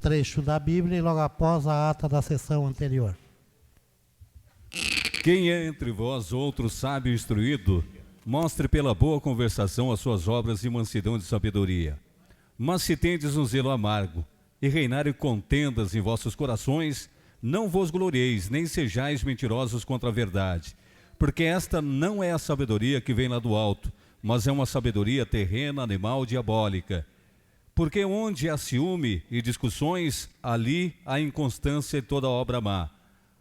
trecho da Bíblia e logo após a ata da sessão anterior. Quem é entre vós outro sábio e instruído? Mostre pela boa conversação as suas obras de mansidão e de sabedoria. Mas se tendes um zelo amargo, e reinarem contendas em vossos corações, não vos glorieis, nem sejais mentirosos contra a verdade. Porque esta não é a sabedoria que vem lá do alto, mas é uma sabedoria terrena, animal, diabólica. Porque onde há ciúme e discussões, ali há inconstância e toda obra má.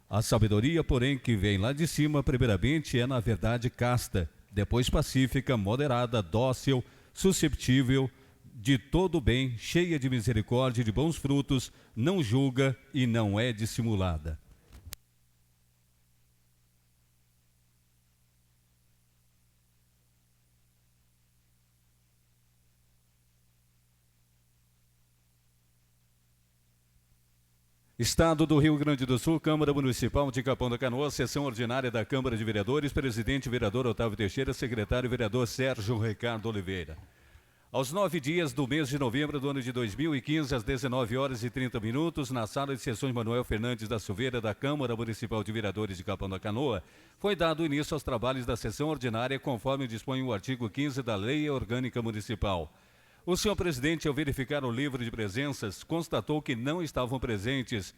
A sabedoria, porém, que vem lá de cima, primeiramente é, na verdade, casta, depois pacífica, moderada, dócil, susceptível de todo bem, cheia de misericórdia e de bons frutos, não julga e não é dissimulada. Estado do Rio Grande do Sul, Câmara Municipal de Capão da Canoa, sessão ordinária da Câmara de Vereadores, presidente vereador Otávio Teixeira, secretário vereador Sérgio Ricardo Oliveira. Aos 9 dias do mês de novembro do ano de 2015, às 19 horas e 30 minutos, na sala de sessões Manuel Fernandes da Silveira da Câmara Municipal de Vereadores de Capão da Canoa, foi dado início aos trabalhos da sessão ordinária, conforme dispõe o artigo 15 da Lei Orgânica Municipal. O senhor presidente, ao verificar o livro de presenças, constatou que não estavam presentes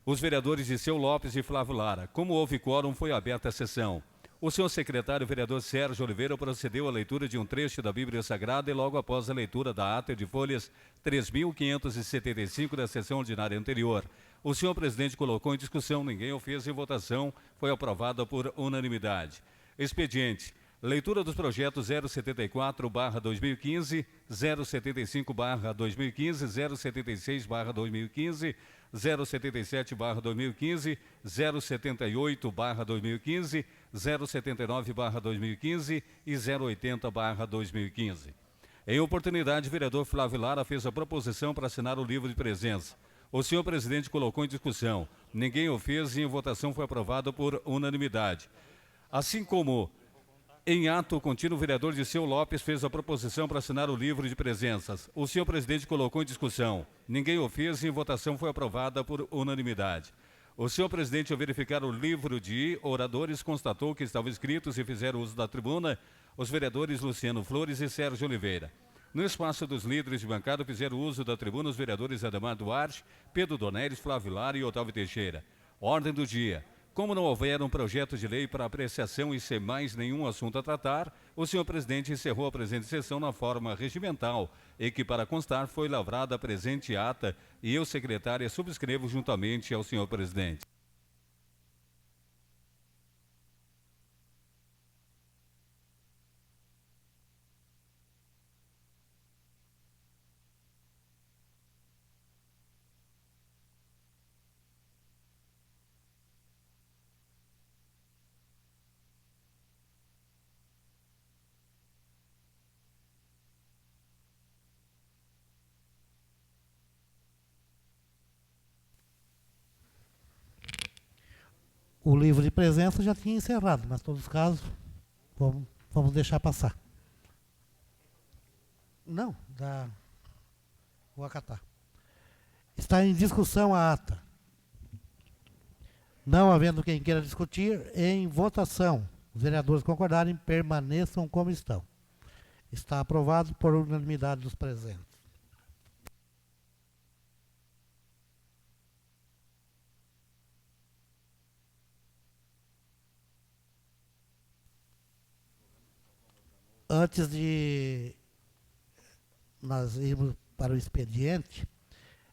os vereadores Disseu Lopes e Flávio Lara. Como houve quórum, foi aberta a sessão. O senhor secretário vereador Sérgio Oliveira procedeu à leitura de um trecho da Bíblia Sagrada e logo após a leitura da ata de folhas 3.575 da sessão ordinária anterior. O senhor presidente colocou em discussão, ninguém o fez em votação, foi aprovada por unanimidade. Expediente. Leitura dos projetos 074/2015, 075/2015, 076/2015, 077/2015, 078/2015, 079/2015 e 080/2015. Em oportunidade, o vereador Flávio Lara fez a proposição para assinar o livro de presença. O senhor presidente colocou em discussão. Ninguém o fez e em votação foi aprovado por unanimidade. Assim como em ato contínuo, o vereador Disseu Lopes fez a proposição para assinar o livro de presenças. O senhor presidente colocou em discussão. Ninguém o fez e em votação foi aprovada por unanimidade. O senhor presidente, ao verificar o livro de oradores, constatou que estavam inscritos e fizeram uso da tribuna os vereadores Luciano Flores e Sérgio Oliveira. No espaço dos líderes de bancada, fizeram uso da tribuna os vereadores Ademar Duarte, Pedro Donelis, Flávio Lara e Otávio Teixeira. Ordem do dia. Como não houver um projeto de lei para apreciação e sem mais nenhum assunto a tratar, o senhor presidente encerrou a presente sessão na forma regimental e que, para constar, foi lavrada a presente ata e eu, secretária, subscrevo juntamente ao senhor presidente. O livro de presença já tinha encerrado, mas em todos os casos, vamos deixar passar. Não, vou acatar. Está em discussão a ata. Não havendo quem queira discutir, em votação, os vereadores concordarem, permaneçam como estão. Está aprovado por unanimidade dos presentes. Antes de nós irmos para o expediente,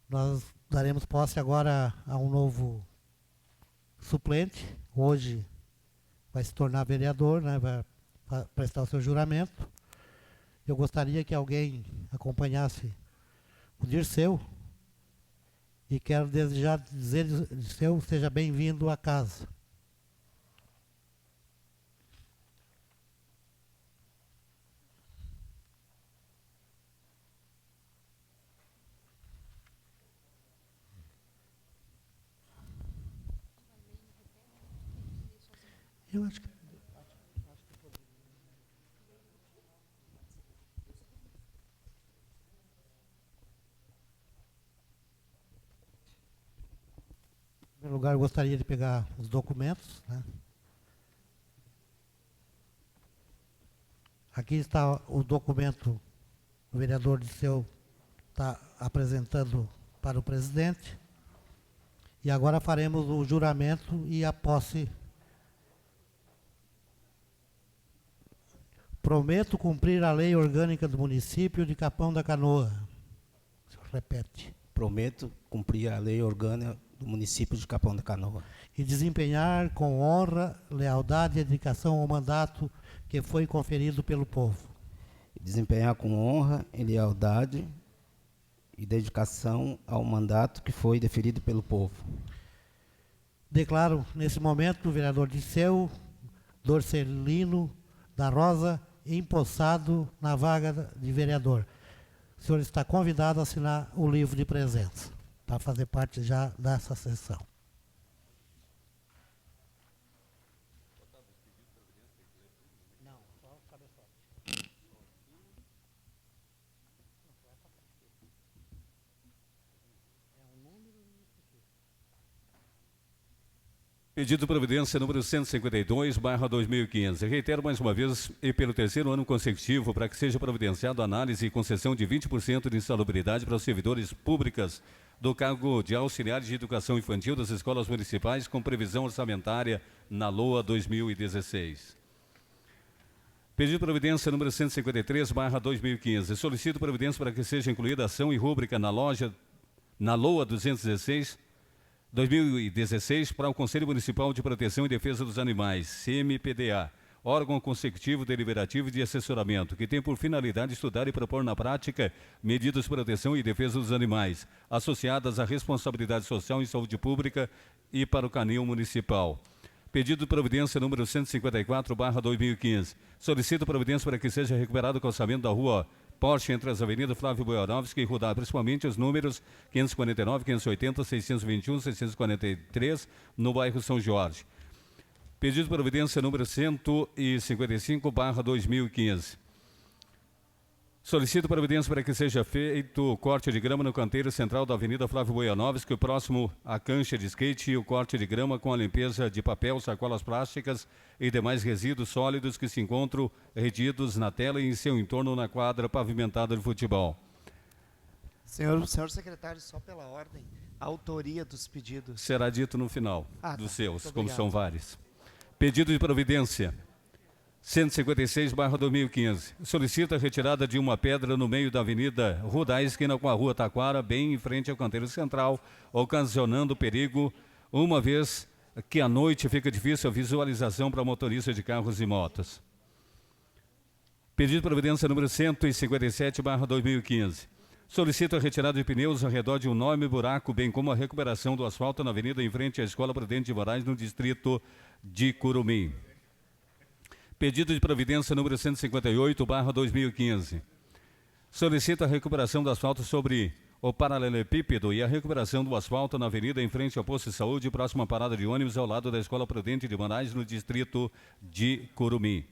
nós daremos posse agora a um novo suplente. Hoje vai se tornar vereador, né, vai prestar o seu juramento. Eu gostaria que alguém acompanhasse o Dirceu e quero desejar dizer, Dirceu, seja bem-vindo à casa. Eu acho que primeiro lugar, eu gostaria de pegar os documentos, né? Aqui está o documento, o vereador Disseu está apresentando para o presidente. E agora faremos o juramento e a posse. Prometo cumprir a lei orgânica do município de Capão da Canoa. O senhor repete. Prometo cumprir a lei orgânica do município de Capão da Canoa. E desempenhar com honra, lealdade e dedicação ao mandato que foi conferido pelo povo. Desempenhar com honra e lealdade e dedicação ao mandato que foi deferido pelo povo. Declaro, nesse momento, o vereador Disseu Dorcelino da Rosa empossado na vaga de vereador. O senhor está convidado a assinar o livro de presença, para fazer parte já dessa sessão. Pedido de providência número 152/2015. Reitero mais uma vez e pelo terceiro ano consecutivo para que seja providenciado análise e concessão de 20% de insalubridade para os servidores públicas do cargo de auxiliares de educação infantil das escolas municipais com previsão orçamentária na LOA 2016. Pedido de providência número 153/2015. Solicito providência para que seja incluída ação e rúbrica na LOA 2016 para o Conselho Municipal de Proteção e Defesa dos Animais, CMPDA, órgão consecutivo, deliberativo e de assessoramento, que tem por finalidade estudar e propor na prática medidas de proteção e defesa dos animais, associadas à responsabilidade social em saúde pública e para o canil municipal. Pedido de providência número 154/2015. Solicito providência para que seja recuperado o calçamento da rua Porsche entre as avenidas Flávio Boianovski e Rudá, principalmente os números 549, 580, 621, 643, no bairro São Jorge. Pedido de providência número 155/2015. Solicito providência para que seja feito o corte de grama no canteiro central da Avenida Flávio Boianovski, próximo à cancha de skate, e o corte de grama com a limpeza de papel, sacolas plásticas e demais resíduos sólidos que se encontram retidos na tela e em seu entorno na quadra pavimentada de futebol. Senhor secretário, só pela ordem, a autoria dos pedidos. Será dito no final dos seus, como são vários. Pedido de providência 156/2015. Solicita a retirada de uma pedra no meio da Avenida Rudá, esquina com a Rua Taquara, bem em frente ao canteiro central, ocasionando perigo, uma vez que à noite fica difícil a visualização para motoristas de carros e motos. Pedido de providência número 157/2015. Solicita a retirada de pneus ao redor de um enorme buraco, bem como a recuperação do asfalto na avenida em frente à Escola Prudente de Moraes, no distrito de Curumim. Pedido de providência número 158/2015. Solicita a recuperação do asfalto sobre o paralelepípedo e a recuperação do asfalto na avenida em frente ao posto de saúde, próxima à parada de ônibus ao lado da Escola Prudente de Moraes, no distrito de Curumim.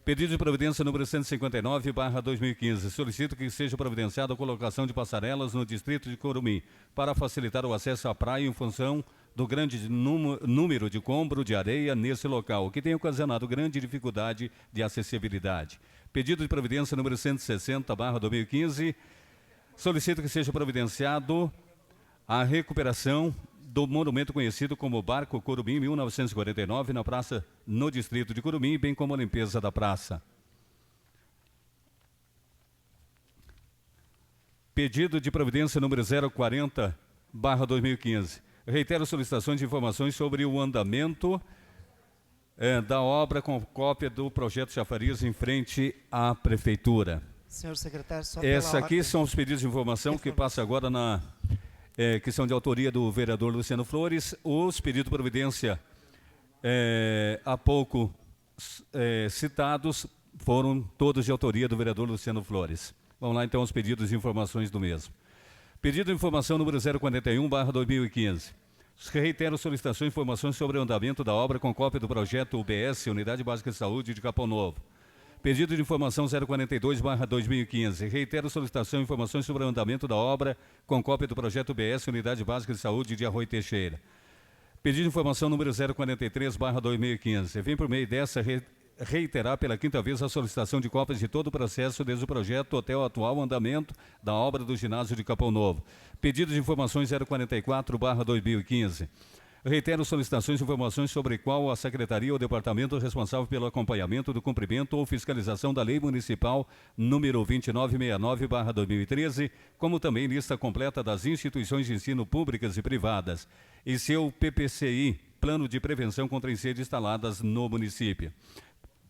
Pedido de providência número 159/2015. Solicito que seja providenciada a colocação de passarelas no distrito de Curumim para facilitar o acesso à praia em função do grande número de compro de areia nesse local, o que tem ocasionado grande dificuldade de acessibilidade. Pedido de providência número 160/2015. Solicito que seja providenciado a recuperação do monumento conhecido como Barco Curumim, 1949, na praça no distrito de Curumim, bem como a limpeza da praça. Pedido de providência número 040/2015. Reitero solicitações de informações sobre o andamento da obra com cópia do projeto Chafariz em frente à Prefeitura. Senhor secretário, só Essa pela aqui ordem. são os pedidos de informação que passa agora que são de autoria do vereador Luciano Flores. Os pedidos de providência há pouco citados foram todos de autoria do vereador Luciano Flores. Vamos lá então aos pedidos de informações do mesmo. Pedido de informação número 041/2015. Reitero solicitações de informações sobre o andamento da obra com cópia do projeto UBS, Unidade Básica de Saúde de Capão Novo. Pedido de informação 042/2015. Reitero solicitação de informações sobre o andamento da obra com cópia do projeto UBS, Unidade Básica de Saúde de Arroio Teixeira. Pedido de informação número 043/2015. Vem por meio dessa reiterar pela quinta vez a solicitação de cópias de todo o processo, desde o projeto até o atual andamento da obra do ginásio de Capão Novo. Pedido de informações 044/2015. Reitero solicitações e informações sobre qual a Secretaria ou Departamento responsável pelo acompanhamento do cumprimento ou fiscalização da Lei Municipal número 2969/2013, como também lista completa das instituições de ensino públicas e privadas e seu PPCI, Plano de Prevenção contra Incêndio, instaladas no município.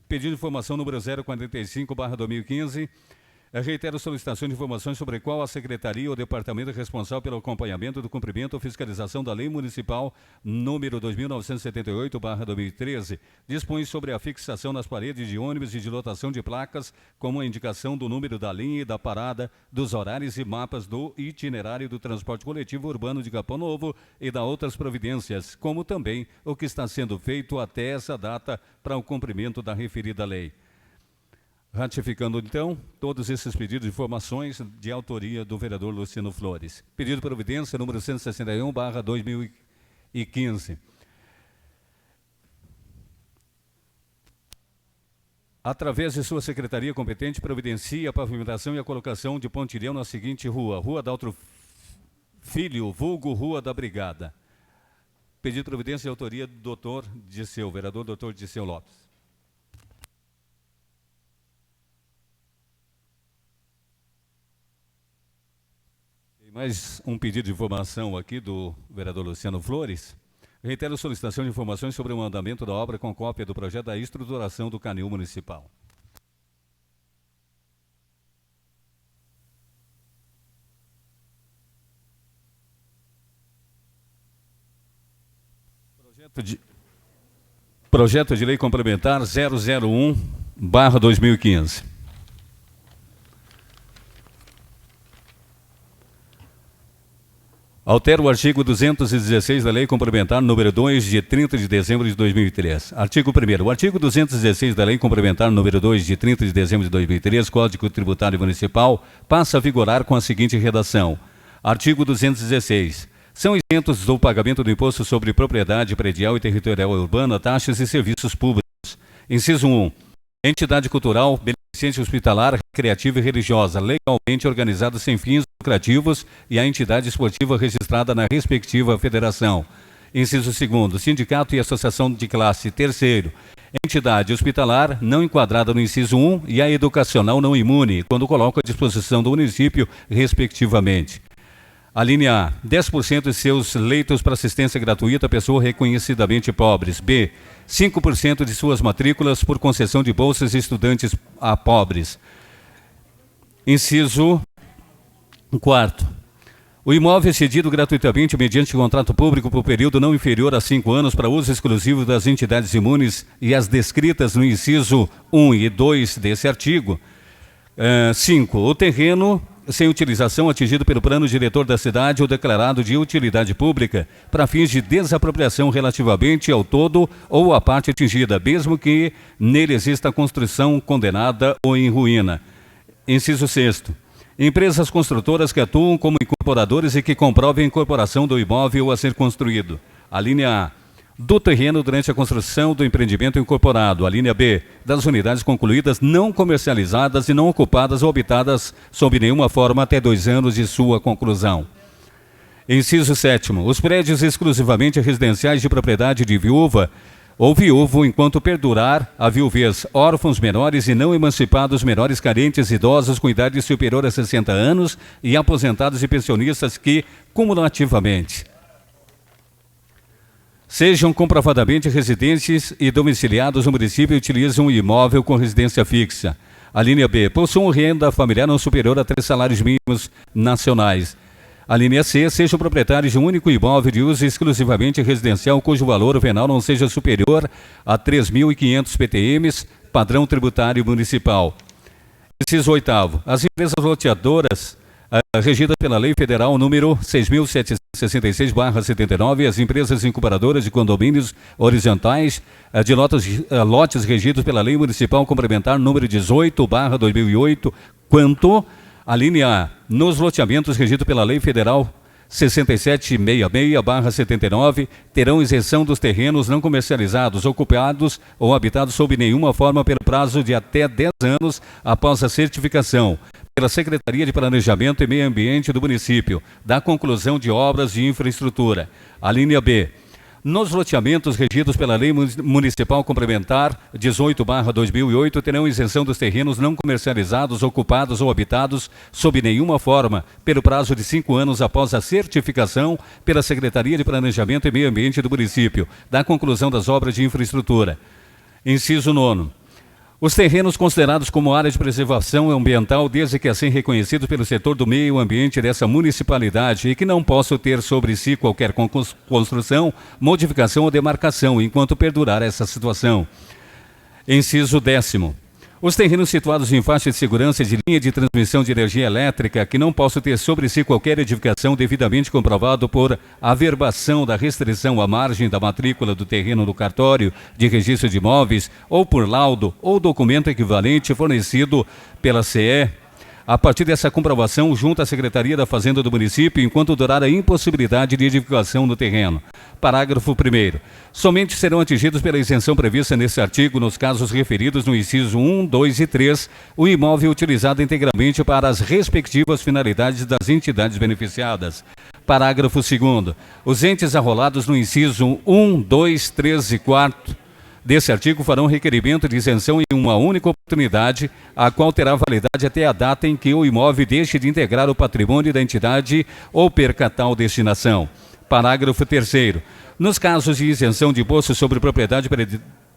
Pedido de informação número 045/2015. Reitero solicitação de informações sobre qual a Secretaria ou Departamento responsável pelo acompanhamento do cumprimento ou fiscalização da Lei Municipal número 2978/2013 dispõe sobre a fixação nas paredes de ônibus e de lotação de placas, como a indicação do número da linha e da parada, dos horários e mapas do itinerário do transporte coletivo urbano de Capão Novo e da outras providências, como também o que está sendo feito até essa data para o cumprimento da referida lei. Ratificando, então, todos esses pedidos de informações de autoria do vereador Luciano Flores. Pedido de providência número 161/2015. Através de sua secretaria competente, providencia a pavimentação e a colocação de pontilhão na seguinte rua: Rua Daltro Filho, vulgo Rua da Brigada. Pedido de providência de autoria do vereador Dr. Disseu Lopes. Mais um pedido de informação aqui do vereador Luciano Flores. Reitero solicitação de informações sobre o andamento da obra com cópia do projeto da estruturação do canil municipal. Projeto de Lei Complementar 001/2015. Altera o artigo 216 da Lei Complementar número 2, de 30 de dezembro de 2003. Artigo 1º. O artigo 216 da Lei Complementar número 2, de 30 de dezembro de 2003, Código Tributário Municipal, passa a vigorar com a seguinte redação. Artigo 216. São isentos do pagamento do imposto sobre propriedade predial e territorial urbana, taxas e serviços públicos. Inciso 1. Entidade cultural, beneficente hospitalar, recreativa e religiosa, legalmente organizada sem fins lucrativos, e a entidade esportiva registrada na respectiva federação. Inciso 2º. Sindicato e associação de classe. Terceiro. Entidade hospitalar não enquadrada no inciso 1 e a educacional não imune, quando coloca à disposição do município, respectivamente. A linha A, 10% de seus leitos para assistência gratuita a pessoas reconhecidamente pobres. B, 5% de suas matrículas por concessão de bolsas de estudantes a pobres. Inciso 4. O imóvel é cedido gratuitamente mediante contrato público por período não inferior a 5 anos para uso exclusivo das entidades imunes e as descritas no inciso 1 e 2 desse artigo. 5. O terreno sem utilização atingido pelo plano diretor da cidade ou declarado de utilidade pública para fins de desapropriação relativamente ao todo ou à parte atingida, mesmo que nele exista construção condenada ou em ruína. Inciso 6º. Empresas construtoras que atuam como incorporadores e que comprovem a incorporação do imóvel a ser construído. A linha A. Do terreno durante a construção do empreendimento incorporado. A linha B. Das unidades concluídas, não comercializadas e não ocupadas ou habitadas sob nenhuma forma até 2 anos de sua conclusão. Inciso 7º. Os prédios exclusivamente residenciais de propriedade de viúva ou viúvo enquanto perdurar a viuvez, órfãos menores e não emancipados menores carentes, idosos com idade superior a 60 anos e aposentados e pensionistas que, cumulativamente, sejam comprovadamente residentes e domiciliados no município e utilizam um imóvel com residência fixa. A linha B. Possuam renda familiar não superior a 3 salários mínimos nacionais. A linha C. Sejam proprietários de um único imóvel de uso exclusivamente residencial cujo valor venal não seja superior a 3.500 PTMs, padrão tributário municipal. Inciso 8º. As empresas loteadoras regidas pela Lei Federal número 6.766/79, as empresas incorporadoras de condomínios horizontais de lotes regidos pela Lei Municipal Complementar número 18/2008, quanto a linha A, nos loteamentos regidos pela Lei Federal 6766/79 terão isenção dos terrenos não comercializados, ocupados ou habitados sob nenhuma forma pelo prazo de até 10 anos após a certificação pela Secretaria de Planejamento e Meio Ambiente do município, da conclusão de obras de infraestrutura. A linha B. Nos loteamentos regidos pela Lei Municipal Complementar 18/2008, terão isenção dos terrenos não comercializados, ocupados ou habitados sob nenhuma forma, pelo prazo de 5 anos após a certificação pela Secretaria de Planejamento e Meio Ambiente do município, da conclusão das obras de infraestrutura. Inciso 9. Os terrenos considerados como área de preservação ambiental, desde que assim reconhecidos pelo setor do meio ambiente dessa municipalidade e que não possam ter sobre si qualquer construção, modificação ou demarcação, enquanto perdurar essa situação. Inciso 10º. Os terrenos situados em faixa de segurança de linha de transmissão de energia elétrica que não possam ter sobre si qualquer edificação devidamente comprovado por averbação da restrição à margem da matrícula do terreno no cartório de registro de imóveis ou por laudo ou documento equivalente fornecido pela CE. A partir dessa comprovação, junto à Secretaria da Fazenda do município, enquanto durar a impossibilidade de edificação no terreno. Parágrafo 1º. Somente serão atingidos pela isenção prevista neste artigo, nos casos referidos no inciso 1, 2 e 3, o imóvel utilizado integralmente para as respectivas finalidades das entidades beneficiadas. Parágrafo 2º. Os entes arrolados no inciso 1, 2, 3 e 4 desse artigo farão requerimento de isenção em uma única oportunidade, a qual terá validade até a data em que o imóvel deixe de integrar o patrimônio da entidade ou perca tal destinação. Parágrafo 3º. Nos casos de isenção de imposto sobre propriedade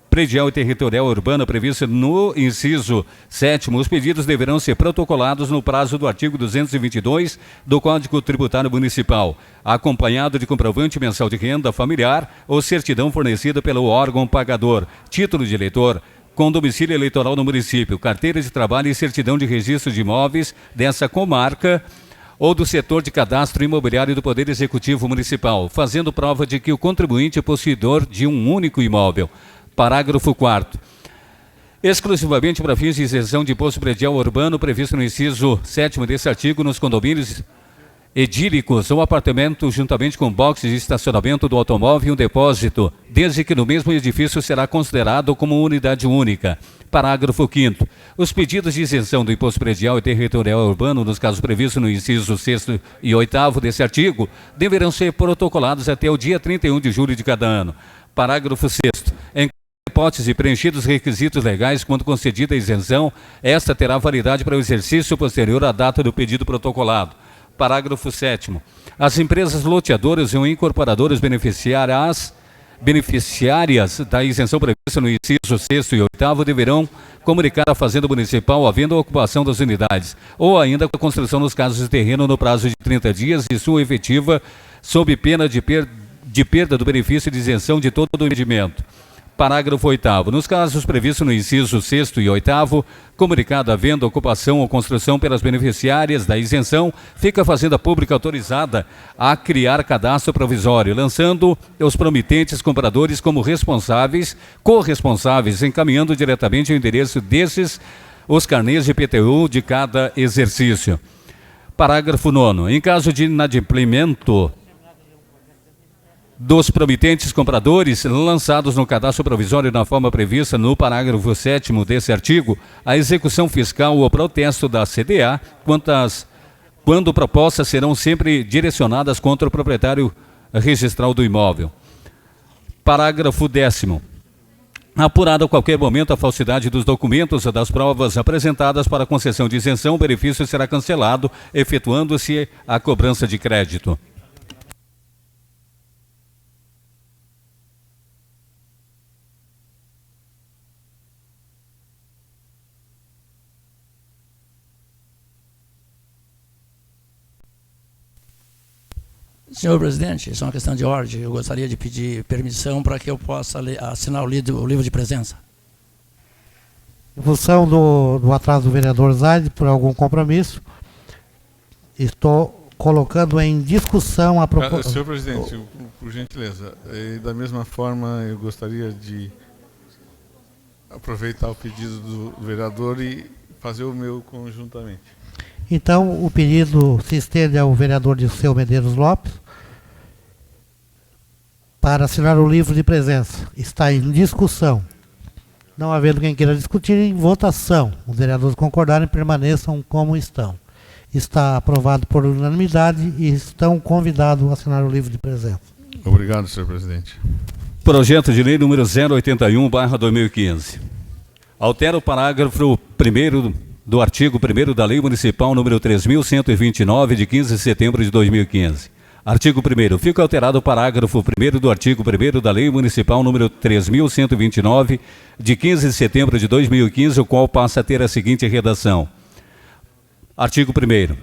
predial e territorial urbana prevista no inciso 7º, os pedidos deverão ser protocolados no prazo do artigo 222 do Código Tributário Municipal, acompanhado de comprovante mensal de renda familiar ou certidão fornecida pelo órgão pagador, título de eleitor, com domicílio eleitoral no município, carteira de trabalho e certidão de registro de imóveis dessa comarca ou do setor de cadastro imobiliário do Poder Executivo Municipal, fazendo prova de que o contribuinte é possuidor de um único imóvel. Parágrafo 4º. Exclusivamente para fins de isenção de imposto predial urbano previsto no inciso 7º desse artigo, nos condomínios edílicos ou apartamentos juntamente com boxes de estacionamento do automóvel e um depósito, desde que no mesmo edifício será considerado como unidade única. Parágrafo 5º. Os pedidos de isenção do imposto predial e territorial urbano, nos casos previstos no inciso 6º e 8º desse artigo, deverão ser protocolados até o dia 31 de julho de cada ano. Parágrafo 6º. Em hipótese preenchidos os requisitos legais quando concedida a isenção, esta terá validade para o exercício posterior à data do pedido protocolado. Parágrafo 7º. As empresas loteadoras ou incorporadoras beneficiárias da isenção prevista no inciso 6º e 8º deverão comunicar à Fazenda Municipal havendo a ocupação das unidades, ou ainda com a construção nos casos de terreno no prazo de 30 dias e sua efetiva, sob pena de perda do benefício de isenção de todo o rendimento. Parágrafo 8º. Nos casos previstos no inciso 6º e 8º, comunicado havendo ocupação ou construção pelas beneficiárias da isenção, fica a Fazenda Pública autorizada a criar cadastro provisório, lançando os promitentes compradores como corresponsáveis, encaminhando diretamente ao endereço desses os carnês de IPTU de cada exercício. Parágrafo 9º. Em caso de inadimplemento dos promitentes compradores lançados no cadastro provisório na forma prevista no parágrafo 7º desse artigo, a execução fiscal ou protesto da CDA, quando propostas, serão sempre direcionadas contra o proprietário registral do imóvel. Parágrafo 10º. Apurada a qualquer momento a falsidade dos documentos ou das provas apresentadas para concessão de isenção, o benefício será cancelado, efetuando-se a cobrança de crédito. Senhor presidente, isso é uma questão de ordem. Eu gostaria de pedir permissão para que eu possa assinar o livro de presença. Em função do atraso do vereador Zaide, por algum compromisso, estou colocando em discussão a proposta. Senhor presidente, por gentileza, da mesma forma eu gostaria de aproveitar o pedido do vereador e fazer o meu conjuntamente. Então, o pedido se estende ao vereador Dirceu Medeiros Lopes para assinar o livro de presença. Está em discussão. Não havendo quem queira discutir, em votação. Os vereadores concordarem, permaneçam como estão. Está aprovado por unanimidade e estão convidados a assinar o livro de presença. Obrigado, senhor presidente. Projeto de lei número 081/2015. Altera o parágrafo 1º do artigo 1º da Lei Municipal número 3.129, de 15 de setembro de 2015. Artigo 1º. Fica alterado o parágrafo 1º do artigo 1º da Lei Municipal número 3.129, de 15 de setembro de 2015, o qual passa a ter a seguinte redação. Artigo 1º.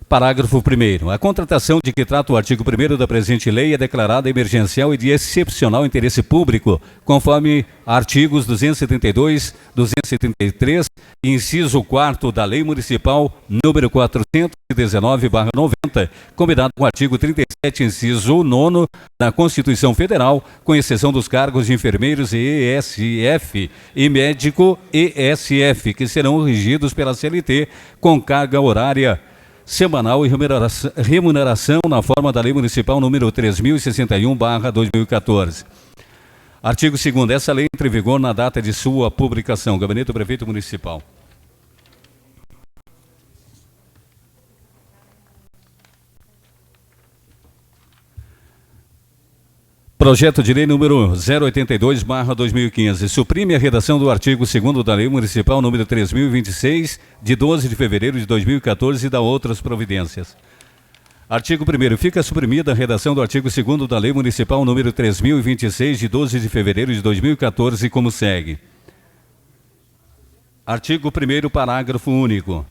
Parágrafo 1º. A contratação de que trata o artigo 1º da presente lei é declarada emergencial e de excepcional interesse público, conforme artigos 272, 273 e inciso 4º da Lei Municipal número 419/90, combinado com o artigo 37, inciso 9º da Constituição Federal, com exceção dos cargos de enfermeiros ESF e médico ESF, que serão regidos pela CLT com carga horária semanal e remuneração na forma da Lei Municipal número 3061/2014. Artigo 2º. Essa lei entra em vigor na data de sua publicação. Gabinete do Prefeito Municipal. Projeto de lei número 082/2015. Suprime a redação do artigo 2º da Lei Municipal número 3026, de 12 de fevereiro de 2014 e dá outras providências. Artigo 1º. Fica suprimida a redação do artigo 2º da Lei Municipal número 3026, de 12 de fevereiro de 2014, como segue. Artigo 1º, parágrafo único.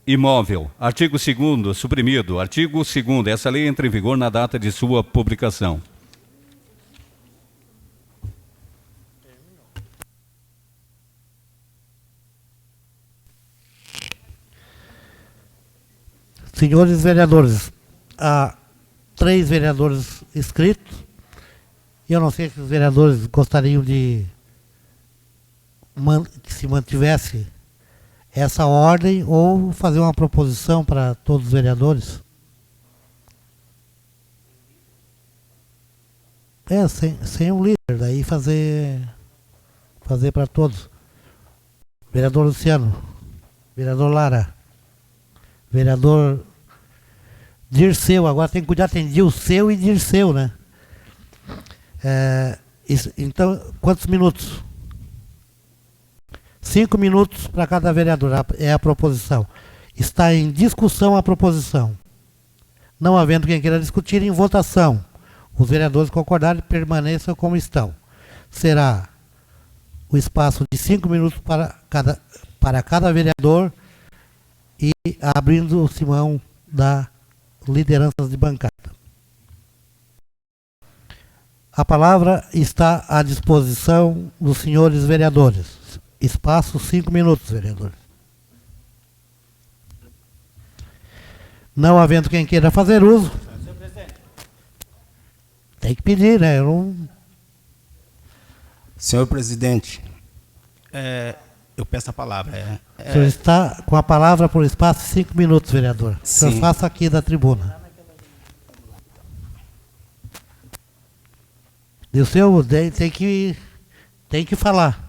Imóvel. Artigo 2º, suprimido. Artigo 2º. Essa lei entra em vigor na data de sua publicação. Senhores vereadores, há 3 vereadores inscritos. Eu não sei se os vereadores gostariam de que se mantivesse essa ordem ou fazer uma proposição para todos os vereadores. Sem um líder, daí fazer para todos. Vereador Luciano, vereador Lara, vereador Dirceu, agora tem que cuidar, tem Dirceu e Dirceu, né? Então, quantos minutos? 5 minutos para cada vereador, é a proposição. Está em discussão a proposição. Não havendo quem queira discutir, em votação. Os vereadores concordarem, permaneçam como estão. Será o espaço de 5 minutos para cada vereador e abrindo-se mão da liderança de bancada. A palavra está à disposição dos senhores vereadores. Espaço 5 minutos, vereador. Não havendo quem queira fazer uso, tem que pedir, né? Senhor presidente, eu peço a palavra. O senhor está com a palavra por espaço 5 minutos, vereador. O senhor faça aqui da tribuna. E o senhor tem que falar.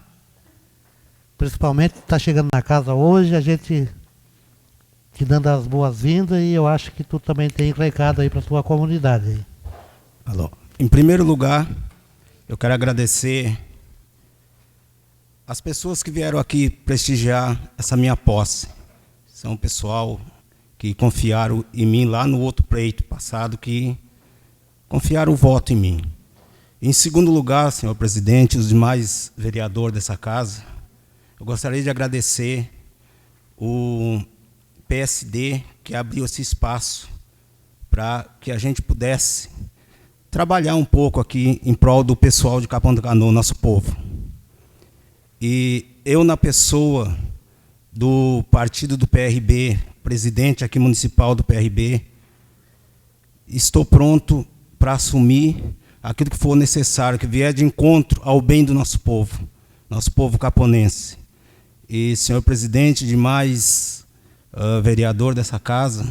Principalmente está chegando na casa hoje, a gente te dando as boas-vindas e eu acho que tu também tem recado aí para a tua comunidade. Aí. Alô. Em primeiro lugar, eu quero agradecer as pessoas que vieram aqui prestigiar essa minha posse. São o pessoal que confiaram em mim lá no outro pleito passado, que confiaram o voto em mim. Em segundo lugar, senhor presidente, os demais vereadores dessa casa, eu gostaria de agradecer o PSD que abriu esse espaço para que a gente pudesse trabalhar um pouco aqui em prol do pessoal de Capão da Canoa, nosso povo. E eu, na pessoa do partido do PRB, presidente aqui municipal do PRB, estou pronto para assumir aquilo que for necessário, que vier de encontro ao bem do nosso povo caponense. E, senhor presidente, demais vereador dessa casa,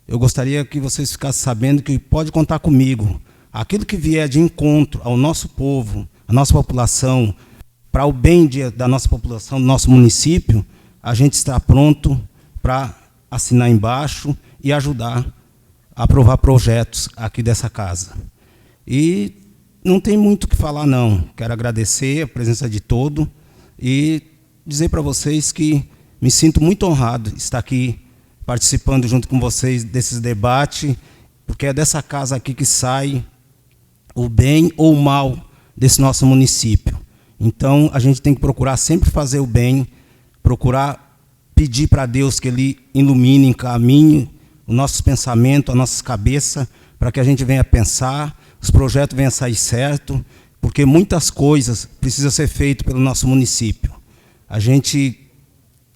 eu gostaria que vocês ficassem sabendo que pode contar comigo. Aquilo que vier de encontro ao nosso povo, à nossa população, para o bem da nossa população, do nosso município, a gente está pronto para assinar embaixo e ajudar a aprovar projetos aqui dessa casa. E não tem muito o que falar, não. Quero agradecer a presença de todos e dizer para vocês que me sinto muito honrado de estar aqui participando junto com vocês desses debates, porque é dessa casa aqui que sai o bem ou o mal desse nosso município. Então, a gente tem que procurar sempre fazer o bem, procurar pedir para Deus que Ele ilumine, encaminhe os nossos pensamentos, as nossas cabeças, para que a gente venha pensar, os projetos venham a sair certo, porque muitas coisas precisam ser feitas pelo nosso município. A gente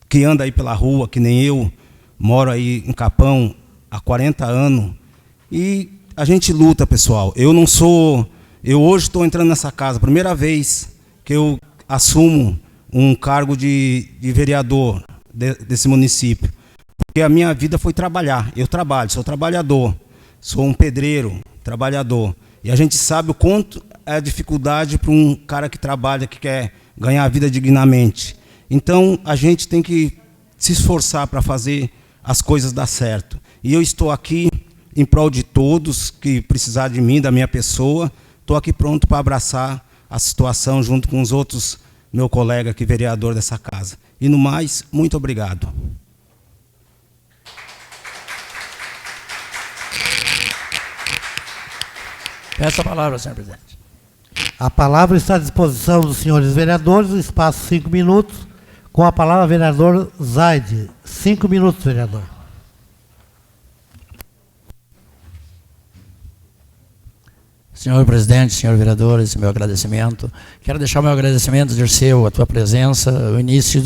que anda aí pela rua, que nem eu, moro aí em Capão há 40 anos, e a gente luta, pessoal. Eu hoje estou entrando nessa casa, primeira vez que eu assumo um cargo de vereador desse município. Porque a minha vida foi trabalhar. Eu trabalho, sou trabalhador, sou um pedreiro, trabalhador. E a gente sabe o quanto é a dificuldade para um cara que trabalha, que quer ganhar a vida dignamente. Então, a gente tem que se esforçar para fazer as coisas dar certo. E eu estou aqui em prol de todos que precisar de mim, da minha pessoa. Estou aqui pronto para abraçar a situação junto com os outros, meu colega aqui, vereador dessa casa. E no mais, muito obrigado. Peço a palavra, senhor presidente. A palavra está à disposição dos senhores vereadores, o espaço 5 minutos. Com a palavra, vereador Zaide. 5 minutos, vereador. Senhor presidente, senhor vereadores, meu agradecimento. Quero deixar meu agradecimento, Dirceu, a tua presença, o início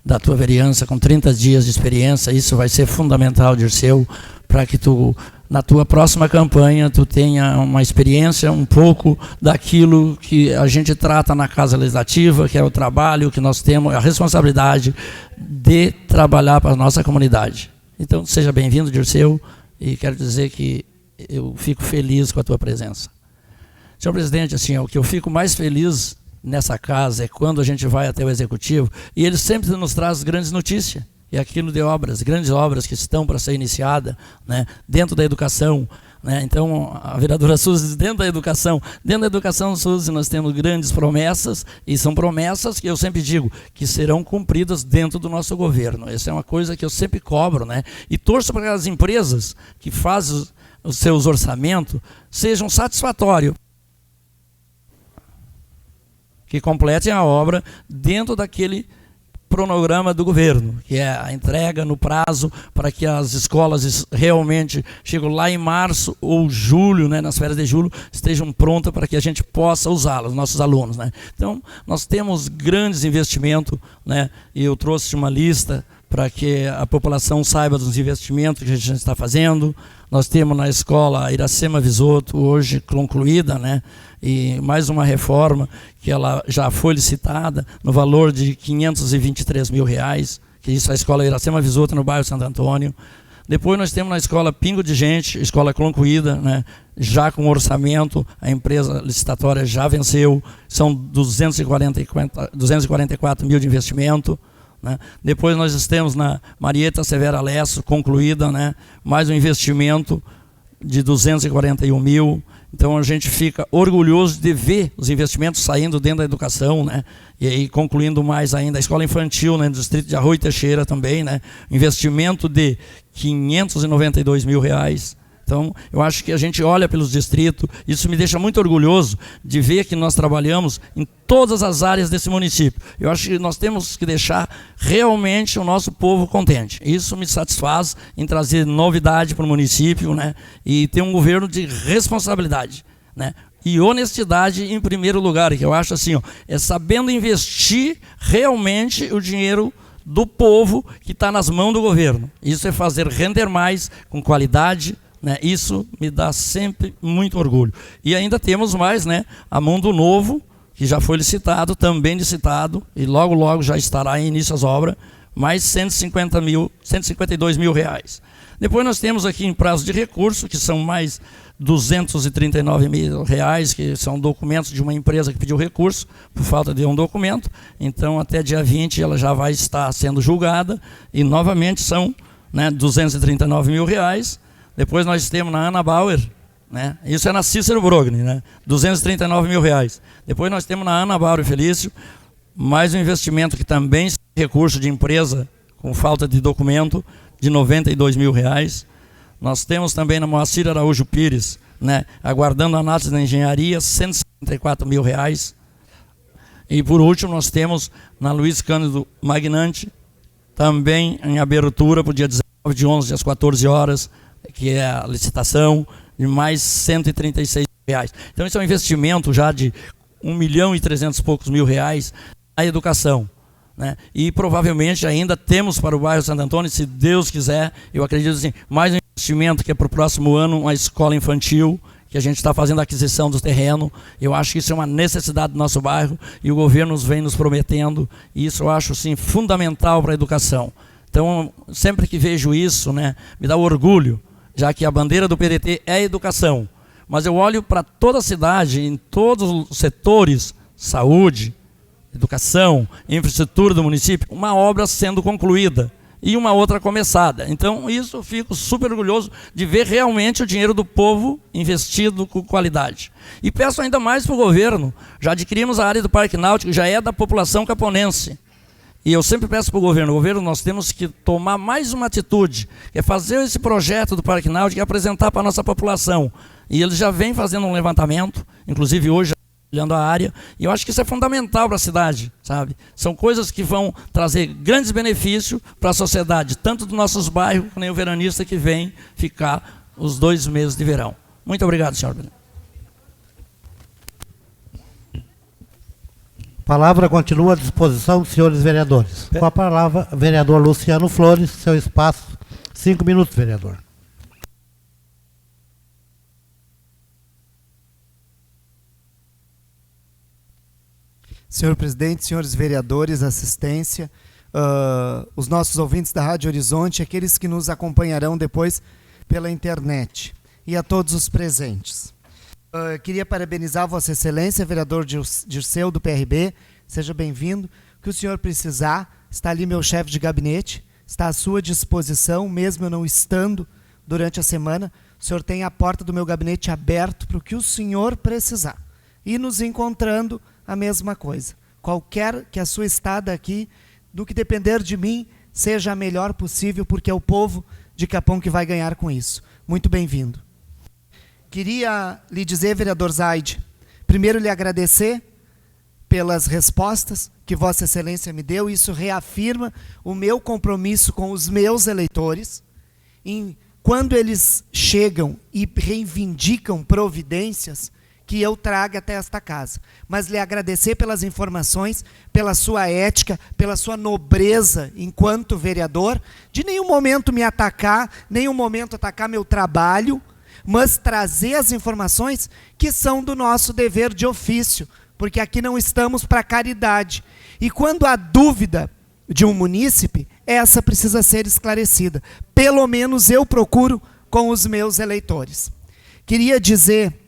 da tua vereança com 30 dias de experiência. Isso vai ser fundamental, Dirceu, para que tu, na tua próxima campanha, tu tenha uma experiência um pouco daquilo que a gente trata na Casa Legislativa, que é o trabalho que nós temos, a responsabilidade de trabalhar para a nossa comunidade. Então, seja bem-vindo, Dirceu, e quero dizer que eu fico feliz com a tua presença. Senhor presidente, assim, o que eu fico mais feliz nessa casa é quando a gente vai até o Executivo e ele sempre nos traz grandes notícias. E aquilo de obras, grandes obras que estão para ser iniciadas, né, dentro da educação. Né? Então, a vereadora Suzy, dentro da educação, Suzy, nós temos grandes promessas, e são promessas que eu sempre digo, que serão cumpridas dentro do nosso governo. Essa é uma coisa que eu sempre cobro, né? E torço para que as empresas que fazem os seus orçamentos sejam satisfatórios, que completem a obra dentro daquele cronograma do governo, que é a entrega no prazo para que as escolas realmente cheguem lá em março ou julho, né, nas férias de julho, estejam prontas para que a gente possa usá-las, nossos alunos. Né? Então, nós temos grandes investimentos, né, e eu trouxe uma lista para que a população saiba dos investimentos que a gente está fazendo. Nós temos na escola Iracema Visoto, hoje concluída, né? E mais uma reforma que ela já foi licitada no valor de R$523 mil, que isso é a escola Iracema Visoto no bairro Santo Antônio. Depois nós temos na escola Pingo de Gente, escola concluída, né? Já com orçamento, a empresa licitatória já venceu, são 244 mil de investimento. Né? Depois nós temos na Marieta Severa Lesso, concluída, né? Mais um investimento de 241 mil. Então a gente fica orgulhoso de ver os investimentos saindo dentro da educação, né? E aí concluindo mais ainda, a escola infantil, né, no distrito de Arroio Teixeira também, né? Investimento de R$592 mil. Então, eu acho que a gente olha pelos distritos, isso me deixa muito orgulhoso de ver que nós trabalhamos em todas as áreas desse município. Eu acho que nós temos que deixar realmente o nosso povo contente. Isso me satisfaz em trazer novidade para o município, né? E ter um governo de responsabilidade, né? E honestidade em primeiro lugar, que eu acho assim, ó, é sabendo investir realmente o dinheiro do povo que está nas mãos do governo. Isso é fazer render mais, com qualidade, né? Isso me dá sempre muito orgulho. E ainda temos mais, né, a Mundo Novo, que já foi licitado, também licitado, e logo logo já estará em início as obras, mais 152 mil reais. Depois nós temos aqui em prazo de recurso, que são mais 239 mil reais, que são documentos de uma empresa que pediu recurso por falta de um documento. Então, até dia 20 ela já vai estar sendo julgada e novamente são, né, 239 mil reais. Depois nós temos na Ana Bauer, né, isso é na Cícero Brogni, né, 239 mil reais. Depois nós temos na Ana Bauer e Felício mais um investimento que também é recurso de empresa com falta de documento, de 92 mil reais. Nós temos também na Moacir Araújo Pires, né, aguardando a análise da engenharia, 154 mil reais. E por último nós temos na Luiz Cândido Magnante, também em abertura para o dia 19 de 11 às 14 horas, que é a licitação, de mais 136 mil reais. Então esse é um investimento já de 1.300 e poucos mil reais na educação, né? E provavelmente ainda temos para o bairro Santo Antônio, se Deus quiser, eu acredito assim, mais um investimento que é para o próximo ano, uma escola infantil, que a gente está fazendo a aquisição do terreno. Eu acho que isso é uma necessidade do nosso bairro e o governo vem nos prometendo, e isso eu acho sim fundamental para a educação. Então, sempre que vejo isso, né, me dá orgulho, já que a bandeira do PDT é a educação. Mas eu olho para toda a cidade, em todos os setores, saúde, educação, infraestrutura do município, uma obra sendo concluída e uma outra começada. Então, isso eu fico super orgulhoso de ver realmente o dinheiro do povo investido com qualidade. E peço ainda mais para o governo, já adquirimos a área do Parque Náutico, já é da população caponense. E eu sempre peço para o governo, nós temos que tomar mais uma atitude, que é fazer esse projeto do Parque Náutico e apresentar para a nossa população. E eles já vêm fazendo um levantamento, inclusive hoje, olhando a área, e eu acho que isso é fundamental para a cidade, sabe? São coisas que vão trazer grandes benefícios para a sociedade, tanto dos nossos bairros, como o veranista que vem ficar os 2 meses de verão. Muito obrigado, senhor. A palavra continua à disposição dos senhores vereadores. Com a palavra, vereador Luciano Flores, seu espaço, 5 minutos, vereador. Senhor presidente, senhores vereadores, assistência, os nossos ouvintes da Rádio Horizonte, aqueles que nos acompanharão depois pela internet, e a todos os presentes. Queria parabenizar Vossa Excelência, vereador Dirceu, do PRB, seja bem-vindo. O que o senhor precisar, está ali meu chefe de gabinete, está à sua disposição, mesmo eu não estando durante a semana, o senhor tem a porta do meu gabinete aberto para o que o senhor precisar. E nos encontrando, a mesma coisa. Qualquer que a sua estada aqui, do que depender de mim, seja a melhor possível, porque é o povo de Capão que vai ganhar com isso. Muito bem-vindo. Queria lhe dizer, vereador Zaide, primeiro lhe agradecer pelas respostas que Vossa Excelência me deu. Isso reafirma o meu compromisso com os meus eleitores. Quando eles chegam e reivindicam providências, que eu traga até esta casa. Mas lhe agradecer pelas informações, pela sua ética, pela sua nobreza enquanto vereador, de nenhum momento me atacar, nenhum momento atacar meu trabalho, mas trazer as informações que são do nosso dever de ofício, porque aqui não estamos para caridade. E quando há dúvida de um munícipe, essa precisa ser esclarecida. Pelo menos eu procuro com os meus eleitores. Queria dizer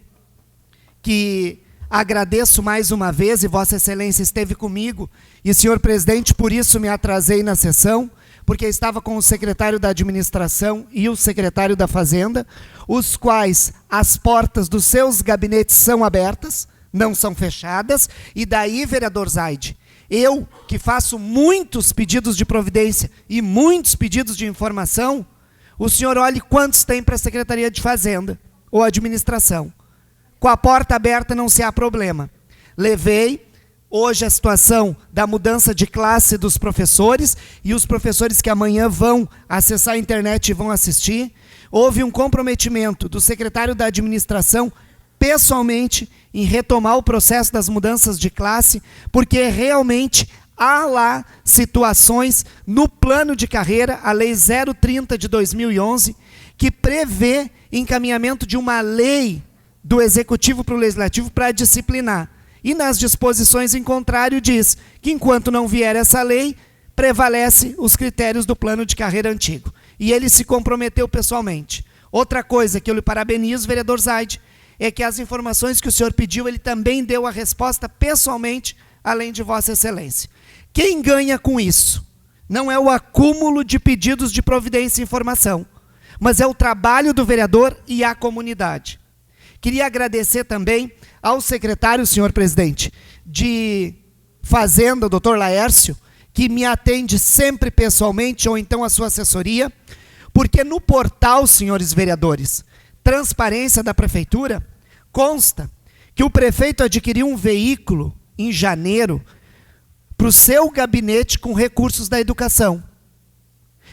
que agradeço mais uma vez, e Vossa Excelência esteve comigo, e senhor presidente, por isso me atrasei na sessão, porque estava com o secretário da Administração e o secretário da Fazenda, os quais as portas dos seus gabinetes são abertas, não são fechadas, e daí, vereador Zaide, eu, que faço muitos pedidos de providência e muitos pedidos de informação, o senhor olhe quantos tem para a Secretaria de Fazenda ou Administração. Com a porta aberta não se há problema. Levei hoje a situação da mudança de classe dos professores, e os professores que amanhã vão acessar a internet e vão assistir. Houve um comprometimento do secretário da Administração, pessoalmente, em retomar o processo das mudanças de classe, porque realmente há lá situações no plano de carreira, a Lei 030 de 2011, que prevê encaminhamento de uma lei do Executivo para o Legislativo para disciplinar. E nas disposições em contrário diz que enquanto não vier essa lei, prevalece os critérios do plano de carreira antigo. E ele se comprometeu pessoalmente. Outra coisa que eu lhe parabenizo, vereador Zaide, é que as informações que o senhor pediu, ele também deu a resposta pessoalmente, além de Vossa Excelência. Quem ganha com isso não é o acúmulo de pedidos de providência e informação, mas é o trabalho do vereador e a comunidade. Queria agradecer também ao secretário, senhor presidente, de Fazenda, o doutor Laércio, que me atende sempre pessoalmente, ou então a sua assessoria, porque no portal, senhores vereadores, Transparência da Prefeitura, consta que o prefeito adquiriu um veículo em janeiro para o seu gabinete com recursos da educação.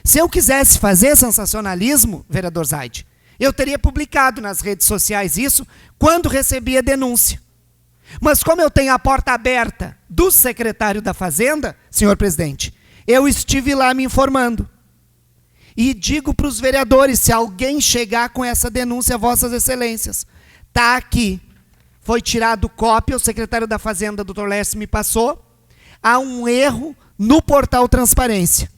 Se eu quisesse fazer sensacionalismo, vereador Zaide, eu teria publicado nas redes sociais isso quando recebi a denúncia. Mas como eu tenho a porta aberta do secretário da Fazenda, senhor presidente, eu estive lá me informando. E digo para os vereadores, se alguém chegar com essa denúncia, vossas excelências, está aqui. Foi tirado cópia, o secretário da Fazenda, doutor Lécio, me passou. Há um erro no portal Transparência.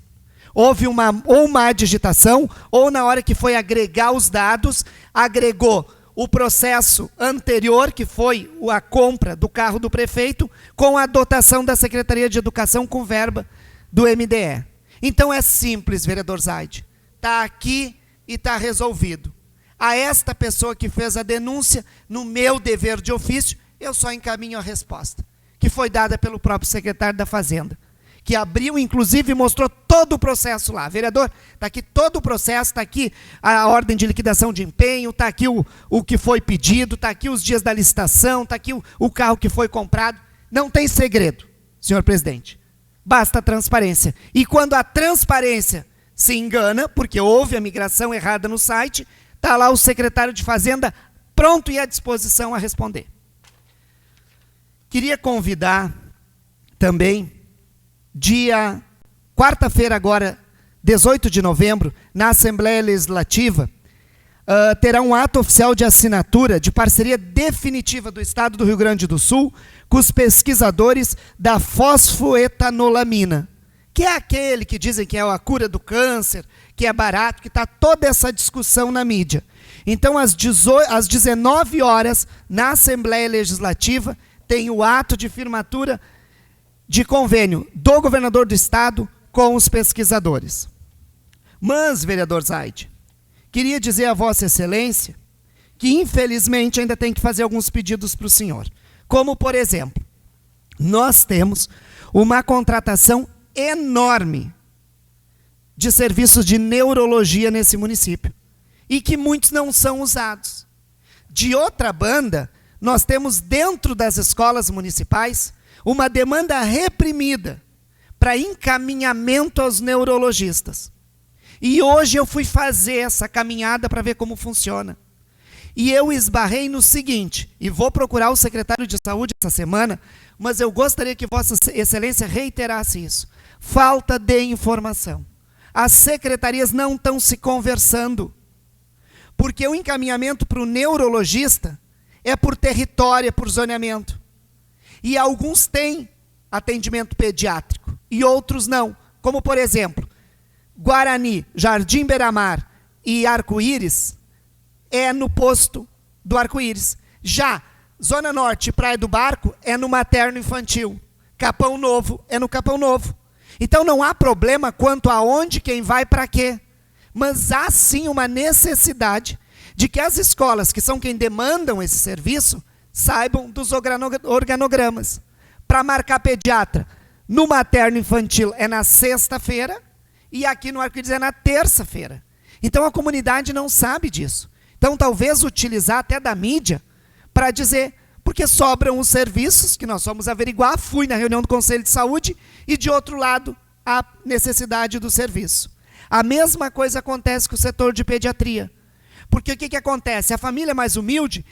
Houve ou uma digitação, ou na hora que foi agregar os dados, agregou o processo anterior, que foi a compra do carro do prefeito, com a dotação da Secretaria de Educação com verba do MDE. Então é simples, vereador Zaide. Está aqui e está resolvido. A esta pessoa que fez a denúncia, no meu dever de ofício, eu só encaminho a resposta, que foi dada pelo próprio secretário da Fazenda, que abriu, inclusive, e mostrou todo o processo lá. Vereador, está aqui todo o processo, está aqui a ordem de liquidação de empenho, está aqui o que foi pedido, está aqui os dias da licitação, está aqui o carro que foi comprado. Não tem segredo, senhor presidente. Basta transparência. E quando a transparência se engana, porque houve a migração errada no site, está lá o secretário de Fazenda pronto e à disposição a responder. Queria convidar também, quarta-feira agora, 18 de novembro, na Assembleia Legislativa, terá um ato oficial de assinatura de parceria definitiva do Estado do Rio Grande do Sul com os pesquisadores da fosfoetanolamina, que é aquele que dizem que é a cura do câncer, que é barato, que está toda essa discussão na mídia. Então, às 19 horas, na Assembleia Legislativa, tem o ato de firmatura de convênio do governador do Estado com os pesquisadores. Mas, vereador Zaide, queria dizer a Vossa Excelência que, infelizmente, ainda tem que fazer alguns pedidos para o senhor. Como, por exemplo, nós temos uma contratação enorme de serviços de neurologia nesse município, e que muitos não são usados. De outra banda, nós temos dentro das escolas municipais uma demanda reprimida para encaminhamento aos neurologistas. E hoje eu fui fazer essa caminhada para ver como funciona. E eu esbarrei no seguinte, e vou procurar o secretário de Saúde essa semana, mas eu gostaria que Vossa Excelência reiterasse isso. Falta de informação. As secretarias não estão se conversando, porque o encaminhamento para o neurologista é por território, é por zoneamento. E alguns têm atendimento pediátrico, e outros não. Como, por exemplo, Guarani, Jardim Beira-Mar e Arco-Íris, é no posto do Arco-Íris. Já Zona Norte e Praia do Barco é no materno infantil. Capão Novo é no Capão Novo. Então não há problema quanto a onde, quem vai, para quê. Mas há sim uma necessidade de que as escolas, que são quem demandam esse serviço, saibam dos organogramas. Para marcar pediatra, no materno infantil é na sexta-feira e aqui no Arco-Íris é na terça-feira. Então a comunidade não sabe disso. Então talvez utilizar até da mídia para dizer, porque sobram os serviços que nós fomos averiguar, fui na reunião do Conselho de Saúde e de outro lado a necessidade do serviço. A mesma coisa acontece com o setor de pediatria. Porque o que acontece? A família mais humilde,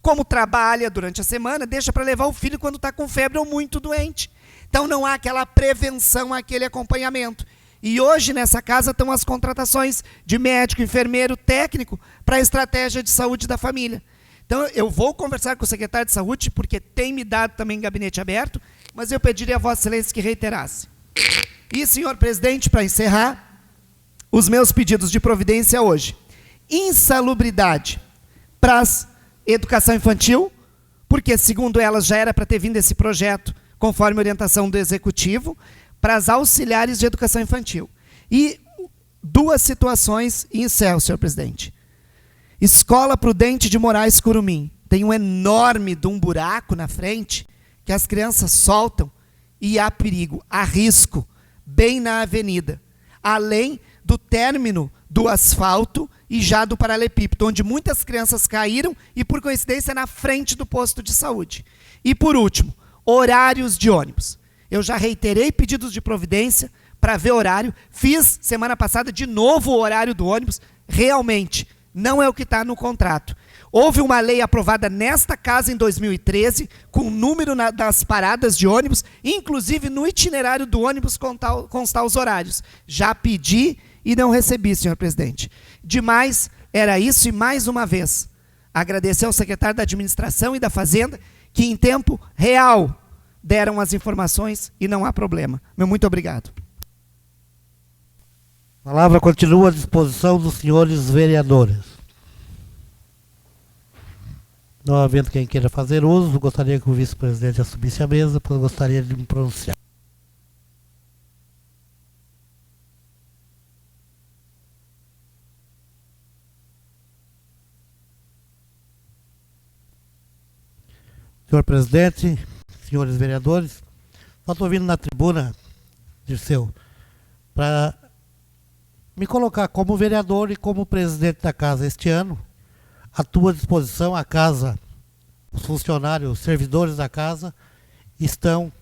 como trabalha durante a semana, deixa para levar o filho quando está com febre ou muito doente. Então não há aquela prevenção, aquele acompanhamento. E hoje nessa casa estão as contratações de médico, enfermeiro, técnico para a estratégia de saúde da família. Então eu vou conversar com o secretário de saúde, porque tem me dado também gabinete aberto, mas eu pediria a Vossa Excelência que reiterasse. E, senhor presidente, para encerrar, os meus pedidos de providência hoje. Insalubridade para a educação infantil, porque, segundo elas, já era para ter vindo esse projeto, conforme orientação do Executivo, para as auxiliares de educação infantil. E 2 situações e encerro, senhor presidente. Escola Prudente de Moraes Curumim. Tem um enorme de um buraco na frente que as crianças soltam e há perigo, há risco, bem na avenida. Além do término do asfalto e já do paralelepípedo, onde muitas crianças caíram e, por coincidência, na frente do posto de saúde. E, por último, horários de ônibus. Eu já reiterei pedidos de providência para ver horário. Fiz, semana passada, de novo o horário do ônibus. Realmente, não é o que está no contrato. Houve uma lei aprovada nesta casa em 2013, com o número das paradas de ônibus, inclusive no itinerário do ônibus constar os horários. Já pedi e não recebi, senhor presidente. Demais, era isso, e mais uma vez, agradecer ao secretário da Administração e da Fazenda, que em tempo real deram as informações e não há problema. Meu muito obrigado. A palavra continua à disposição dos senhores vereadores. Não havendo quem queira fazer uso, gostaria que o vice-presidente assumisse a mesa, pois gostaria de me pronunciar. Senhor presidente, senhores vereadores, só estou vindo na tribuna, Dirceu, para me colocar como vereador e como presidente da casa este ano, à tua disposição. A casa, os funcionários, os servidores da casa estão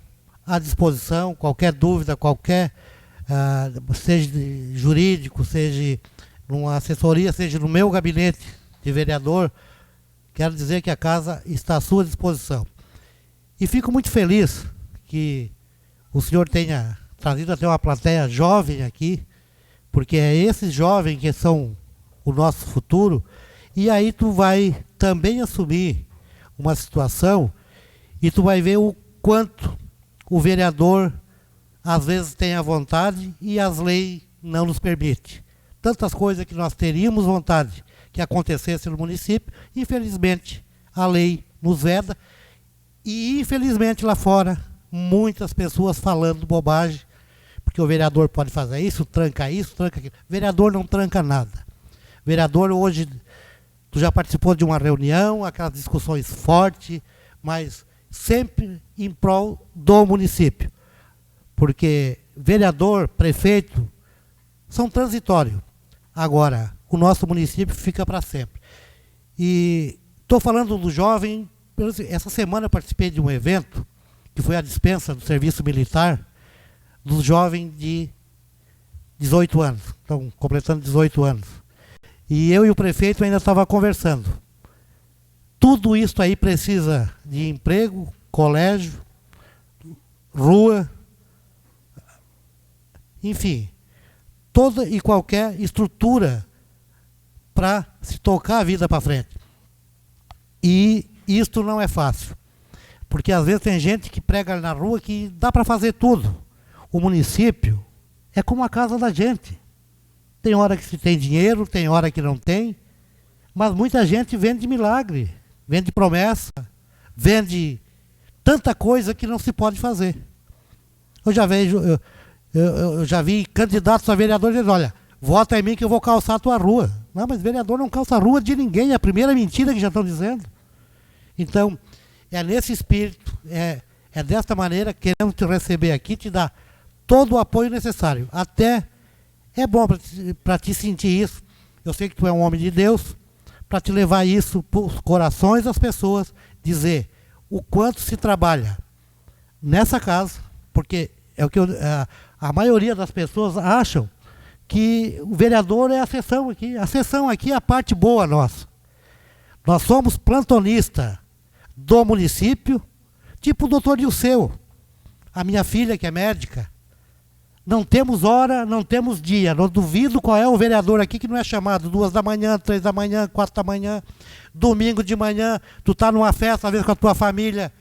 à disposição. Qualquer dúvida, seja jurídico, seja numa assessoria, seja no meu gabinete de vereador, quero dizer que a casa está à sua disposição. E fico muito feliz que o senhor tenha trazido até uma plateia jovem aqui, porque é esses jovens que são o nosso futuro. E aí tu vai também assumir uma situação e tu vai ver o quanto o vereador às vezes tem a vontade e as leis não nos permitem. Tantas coisas que nós teríamos vontade que acontecesse no município, infelizmente a lei nos veda, e infelizmente lá fora muitas pessoas falando bobagem, porque o vereador pode fazer isso, tranca aquilo. Vereador não tranca nada. Vereador hoje, tu já participou de uma reunião, aquelas discussões fortes, mas sempre em prol do município. Porque vereador, prefeito, são transitórios. Agora, o nosso município fica para sempre. E estou falando do jovem. Essa semana eu participei de um evento, que foi a dispensa do serviço militar, dos jovens de 18 anos. Estão completando 18 anos. E eu e o prefeito ainda estava conversando. Tudo isso aí precisa de emprego, colégio, rua, enfim, toda e qualquer estrutura para se tocar a vida para frente. E isto não é fácil, porque às vezes tem gente que prega na rua que dá para fazer tudo. O município é como a casa da gente. Tem hora que se tem dinheiro, tem hora que não tem, mas muita gente vende milagre, vende promessa, vende tanta coisa que não se pode fazer. Eu já vi candidatos a vereadores dizendo, olha, vota em mim que eu vou calçar a tua rua. Não, mas vereador não calça a rua de ninguém, é a primeira mentira que já estão dizendo. Então, é nesse espírito, é desta maneira que queremos te receber aqui, te dar todo o apoio necessário. Até é bom para te sentir isso. Eu sei que tu é um homem de Deus, para te levar isso para os corações das pessoas, dizer o quanto se trabalha nessa casa, porque é o que a maioria das pessoas acham que o vereador é a sessão aqui. A sessão aqui é a parte boa nossa. Nós somos plantonistas do município, tipo o doutor Dirceu, a minha filha que é médica. Não temos hora, não temos dia. Não duvido qual é o vereador aqui que não é chamado 2 da manhã, 3 da manhã, 4 da manhã, domingo de manhã, tu tá numa festa, às vezes com a tua família,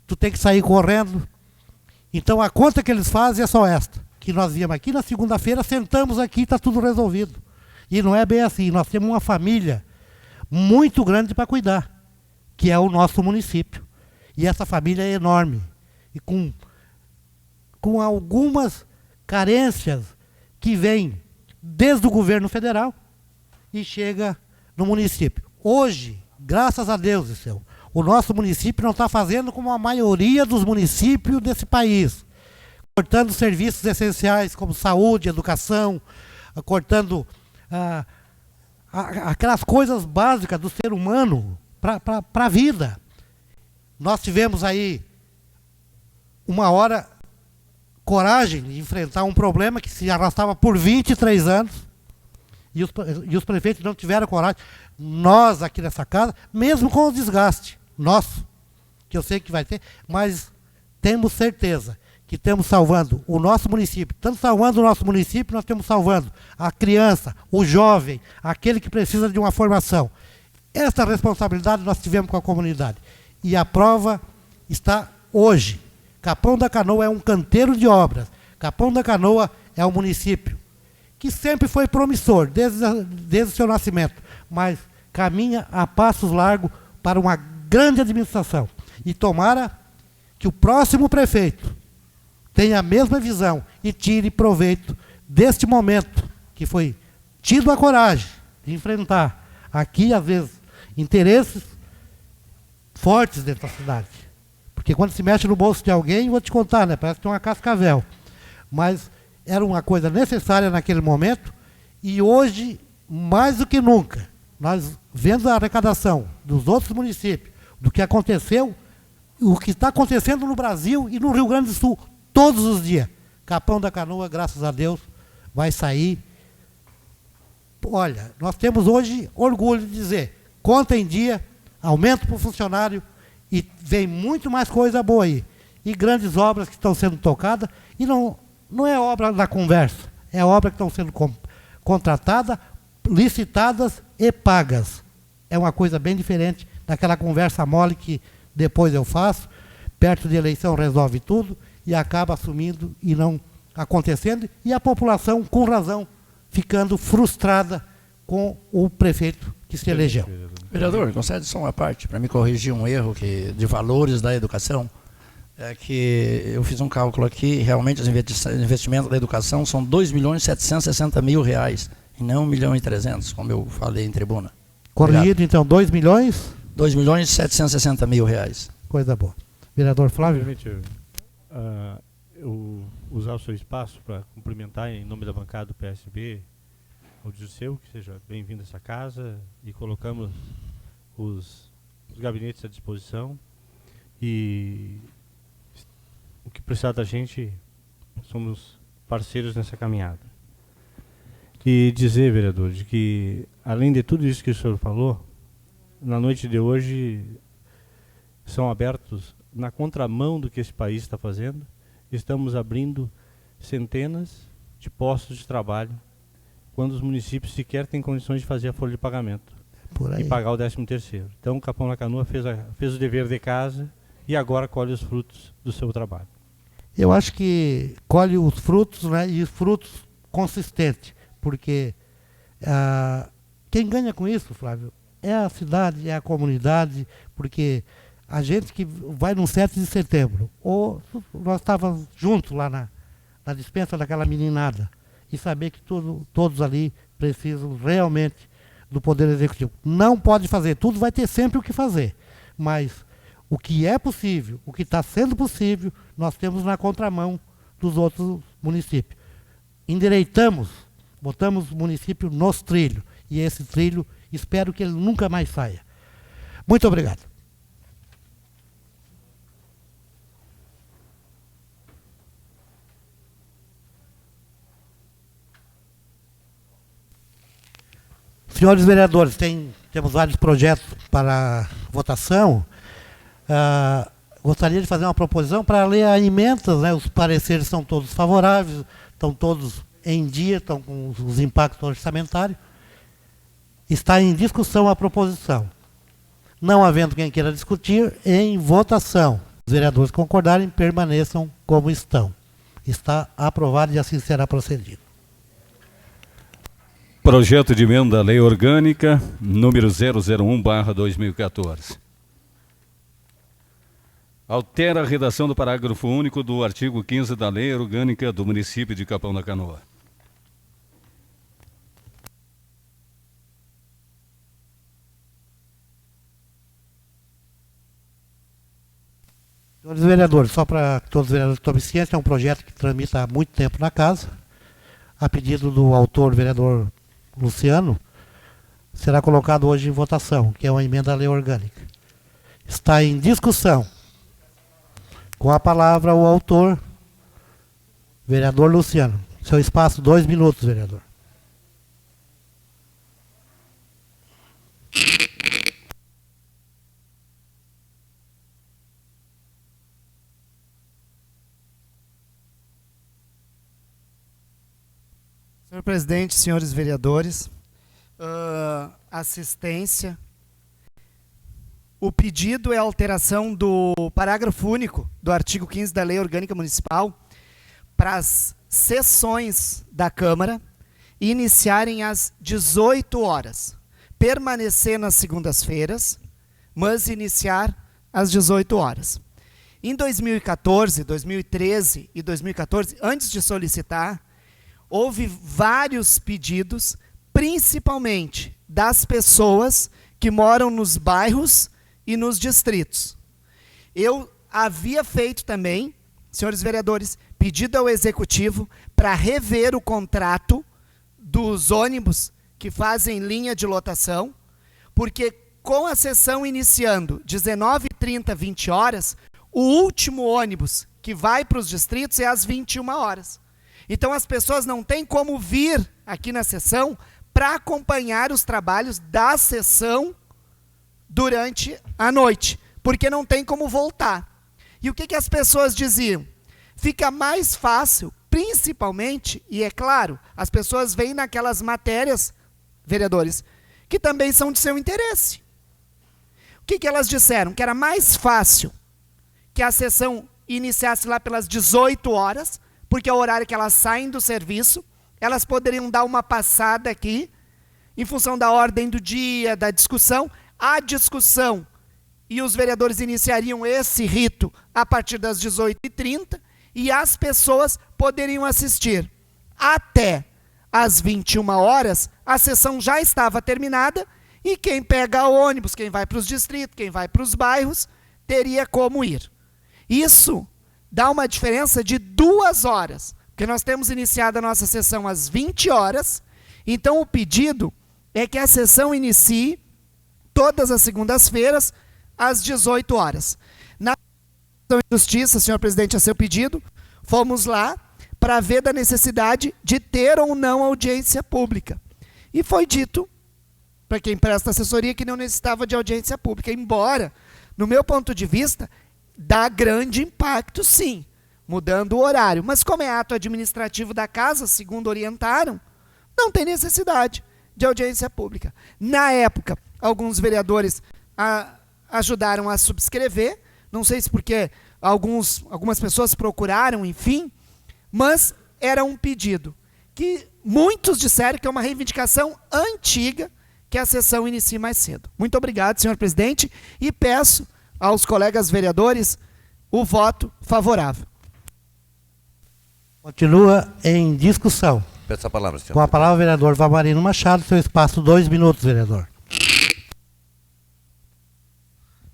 tu tem que sair correndo. Então a conta que eles fazem é só esta, que nós viemos aqui na segunda-feira, sentamos aqui e está tudo resolvido. E não é bem assim. Nós temos uma família muito grande para cuidar, que é o nosso município. E essa família é enorme. E com algumas carências que vêm desde o governo federal e chega no município. Hoje, graças a Deus, Liceu, o nosso município não está fazendo como a maioria dos municípios desse país, cortando serviços essenciais como saúde, educação, cortando aquelas coisas básicas do ser humano para a vida. Nós tivemos aí uma hora coragem de enfrentar um problema que se arrastava por 23 anos e os prefeitos não tiveram coragem. Nós aqui nessa casa, mesmo com o desgaste nosso, que eu sei que vai ter, mas temos certeza que estamos salvando o nosso município. Estamos salvando o nosso município, nós estamos salvando a criança, o jovem, aquele que precisa de uma formação. Essa responsabilidade nós tivemos com a comunidade. E a prova está hoje. Capão da Canoa é um canteiro de obras. Capão da Canoa é um município que sempre foi promissor, desde o seu nascimento, mas caminha a passos largos para uma grande administração. E tomara que o próximo prefeito tenha a mesma visão e tire proveito deste momento que foi tido a coragem de enfrentar aqui, às vezes, interesses fortes dentro da cidade. Porque quando se mexe no bolso de alguém, vou te contar, né? Parece que tem uma cascavel. Mas era uma coisa necessária naquele momento e hoje, mais do que nunca, nós vendo a arrecadação dos outros municípios, do que aconteceu, o que está acontecendo no Brasil e no Rio Grande do Sul, todos os dias. Capão da Canoa, graças a Deus, vai sair. Olha, nós temos hoje orgulho de dizer, conta em dia, aumento para o funcionário e vem muito mais coisa boa aí. E grandes obras que estão sendo tocadas, e não é obra da conversa, é obra que estão sendo contratadas, licitadas e pagas. É uma coisa bem diferente daquela conversa mole que depois eu faço, perto de eleição resolve tudo e acaba assumindo e não acontecendo, e a população, com razão, ficando frustrada com o prefeito que se elegeu. Vereador, concede só uma parte para me corrigir um erro de valores da educação. É que eu fiz um cálculo aqui, realmente os investimentos da educação são R$2.760.000 e não R$1.300.000, como eu falei em tribuna. Corrigido, Obrigado. então, 2 milhões? R$2.760.000. Coisa boa. Vereador Flávio? Permite eu usar o seu espaço para cumprimentar em nome da bancada do PSB ao Dirceu, que seja bem-vindo a essa casa, e colocamos os gabinetes à disposição e o que precisar da gente, somos parceiros nessa caminhada. E dizer, vereador, de que, além de tudo isso que o senhor falou, na noite de hoje são abertos, na contramão do que esse país está fazendo, estamos abrindo centenas de postos de trabalho, quando os municípios sequer têm condições de fazer a folha de pagamento e pagar o 13º. Então, o Capão da Canoa fez o dever de casa e agora colhe os frutos do seu trabalho. Eu acho que colhe os frutos, né, e frutos consistentes, porque quem ganha com isso, Flávio, é a cidade, é a comunidade, porque a gente que vai no 7 de setembro, ou nós estávamos juntos lá na dispensa daquela meninada, e saber que todos ali precisam realmente do Poder Executivo. Não pode fazer tudo, vai ter sempre o que fazer, mas o que é possível, o que está sendo possível, nós temos na contramão dos outros municípios. Endireitamos, botamos o município nos trilhos, e esse trilho, espero que ele nunca mais saia. Muito obrigado. Senhores vereadores, temos vários projetos para votação. Gostaria de fazer uma proposição para ler a emendas, né? Os pareceres são todos favoráveis, estão todos em dia, estão com os impactos orçamentários. Está em discussão a proposição. Não havendo quem queira discutir, em votação. Os vereadores concordarem, permaneçam como estão. Está aprovado e assim será procedido. Projeto de emenda à Lei Orgânica, número 001/2014. Altera a redação do parágrafo único do artigo 15 da Lei Orgânica do município de Capão da Canoa. Senhores vereadores, só para que todos os vereadores tomem ciência, é um projeto que tramita há muito tempo na casa. A pedido do autor, vereador Luciano, será colocado hoje em votação, que é uma emenda à lei orgânica. Está em discussão. Com a palavra o autor, vereador Luciano. Seu espaço, 2 minutos, vereador. Senhor presidente, senhores vereadores, assistência. O pedido é a alteração do parágrafo único do artigo 15 da Lei Orgânica Municipal para as sessões da Câmara iniciarem às 18 horas, permanecer nas segundas-feiras, mas iniciar às 18 horas. Em 2014, 2013 e 2014, antes de solicitar, houve vários pedidos, principalmente das pessoas que moram nos bairros e nos distritos. Eu havia feito também, senhores vereadores, pedido ao Executivo para rever o contrato dos ônibus que fazem linha de lotação, porque com a sessão iniciando 19h30, 20 horas, o último ônibus que vai para os distritos é às 21 horas. Então as pessoas não têm como vir aqui na sessão para acompanhar os trabalhos da sessão durante a noite, porque não tem como voltar. E o que as pessoas diziam? Fica mais fácil, principalmente, e é claro, as pessoas veem naquelas matérias, vereadores, que também são de seu interesse. O que elas disseram? Que era mais fácil que a sessão iniciasse lá pelas 18 horas, porque é o horário que elas saem do serviço, elas poderiam dar uma passada aqui, em função da ordem do dia, da discussão, a discussão e os vereadores iniciariam esse rito a partir das 18h30 e as pessoas poderiam assistir até às 21 horas, a sessão já estava terminada e quem pega ônibus, quem vai para os distritos, quem vai para os bairros, teria como ir. Isso dá uma diferença de 2 horas, porque nós temos iniciado a nossa sessão às 20 horas, então o pedido é que a sessão inicie todas as segundas-feiras, às 18 horas. Na Comissão de Justiça, senhor presidente, a seu pedido, fomos lá para ver da necessidade de ter ou não audiência pública. E foi dito, para quem presta assessoria, que não necessitava de audiência pública, embora, no meu ponto de vista, dá grande impacto, sim, mudando o horário. Mas como é ato administrativo da casa, segundo orientaram, não tem necessidade de audiência pública. Na época, alguns vereadores ajudaram a subscrever, não sei se porque algumas pessoas procuraram, enfim, mas era um pedido que muitos disseram que é uma reivindicação antiga que a sessão inicie mais cedo. Muito obrigado, senhor presidente, e peço aos colegas vereadores o voto favorável. Continua em discussão. Peço a palavra, senhor. Com a palavra o vereador Valmarino Machado, seu espaço, 2 minutos, vereador.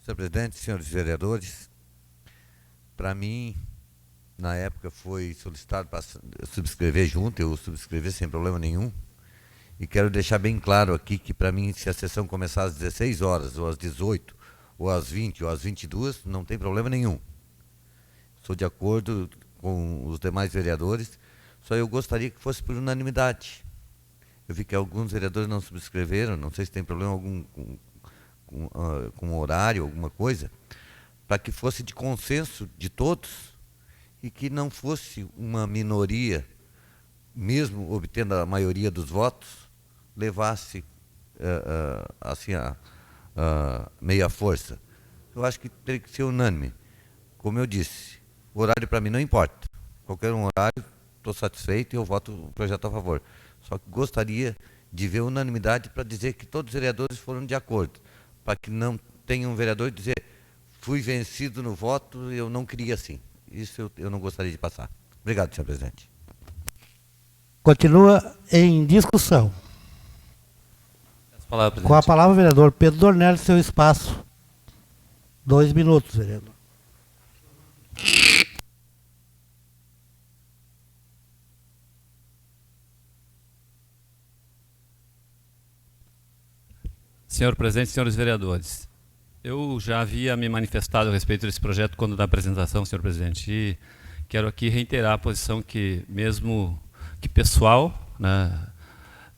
Senhor presidente, senhores vereadores, para mim, na época foi solicitado para subscrever junto, eu subscrevi sem problema nenhum, e quero deixar bem claro aqui que para mim, se a sessão começar às 16 horas, ou às 18, ou às 20, ou às 22, não tem problema nenhum. Sou de acordo com os demais vereadores, só eu gostaria que fosse por unanimidade. Eu vi que alguns vereadores não subscreveram, não sei se tem problema algum com horário, alguma coisa, para que fosse de consenso de todos e que não fosse uma minoria, mesmo obtendo a maioria dos votos, levasse assim a meia força. Eu acho que teria que ser unânime. Como eu disse, o horário para mim não importa. qualquer um horário, estou satisfeito e eu voto o projeto a favor. Só que gostaria de ver unanimidade para dizer que todos os vereadores foram de acordo, para que não tenha um vereador dizer fui vencido no voto, eu não queria assim. Isso eu não gostaria de passar. Obrigado, senhor presidente. Continua em discussão. Com a palavra o vereador Pedro Dornelles, seu espaço. 2 minutos, vereador. Senhor presidente, senhores vereadores, eu já havia me manifestado a respeito desse projeto quando da apresentação, senhor presidente, e quero aqui reiterar a posição que, mesmo que pessoal, né,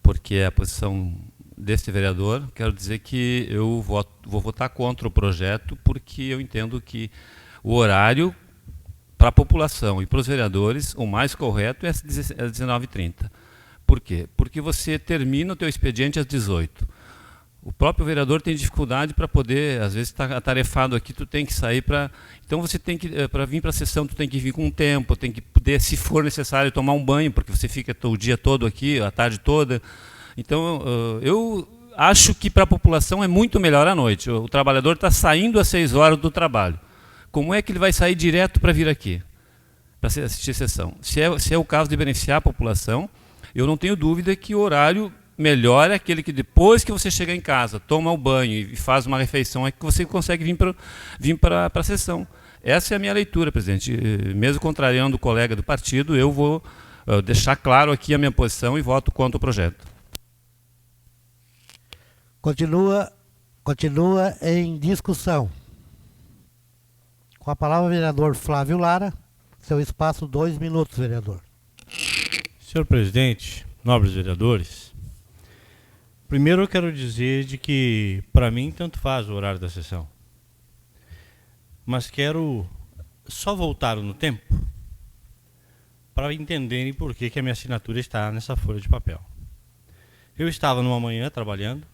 porque é a posição deste vereador, quero dizer que eu vou votar contra o projeto porque eu entendo que o horário para a população e para os vereadores, o mais correto é às 19h30. Por quê? Porque você termina o teu expediente às 18h. O próprio vereador tem dificuldade para poder, às vezes está atarefado aqui, tu tem que sair para... Então você tem que, para vir para a sessão, tu tem que vir com tempo, tem que poder, se for necessário, tomar um banho, porque você fica o dia todo aqui, a tarde toda. Então, eu acho que para a população é muito melhor à noite. O trabalhador está saindo às 6 horas do trabalho. Como é que ele vai sair direto para vir aqui, para assistir a sessão? Se é o caso de beneficiar a população, eu não tenho dúvida que o horário melhor é aquele que depois que você chega em casa, toma o banho e faz uma refeição, é que você consegue vir para a sessão. Essa é a minha leitura, presidente. Mesmo contrariando o colega do partido, eu vou deixar claro aqui a minha posição e voto contra o projeto. Continua em discussão. Com a palavra o vereador Flávio Lara, seu espaço 2 minutos, vereador. Senhor presidente, nobres vereadores, primeiro eu quero dizer de que, para mim, tanto faz o horário da sessão. Mas quero só voltar no tempo para entenderem por que a minha assinatura está nessa folha de papel. Eu estava numa manhã trabalhando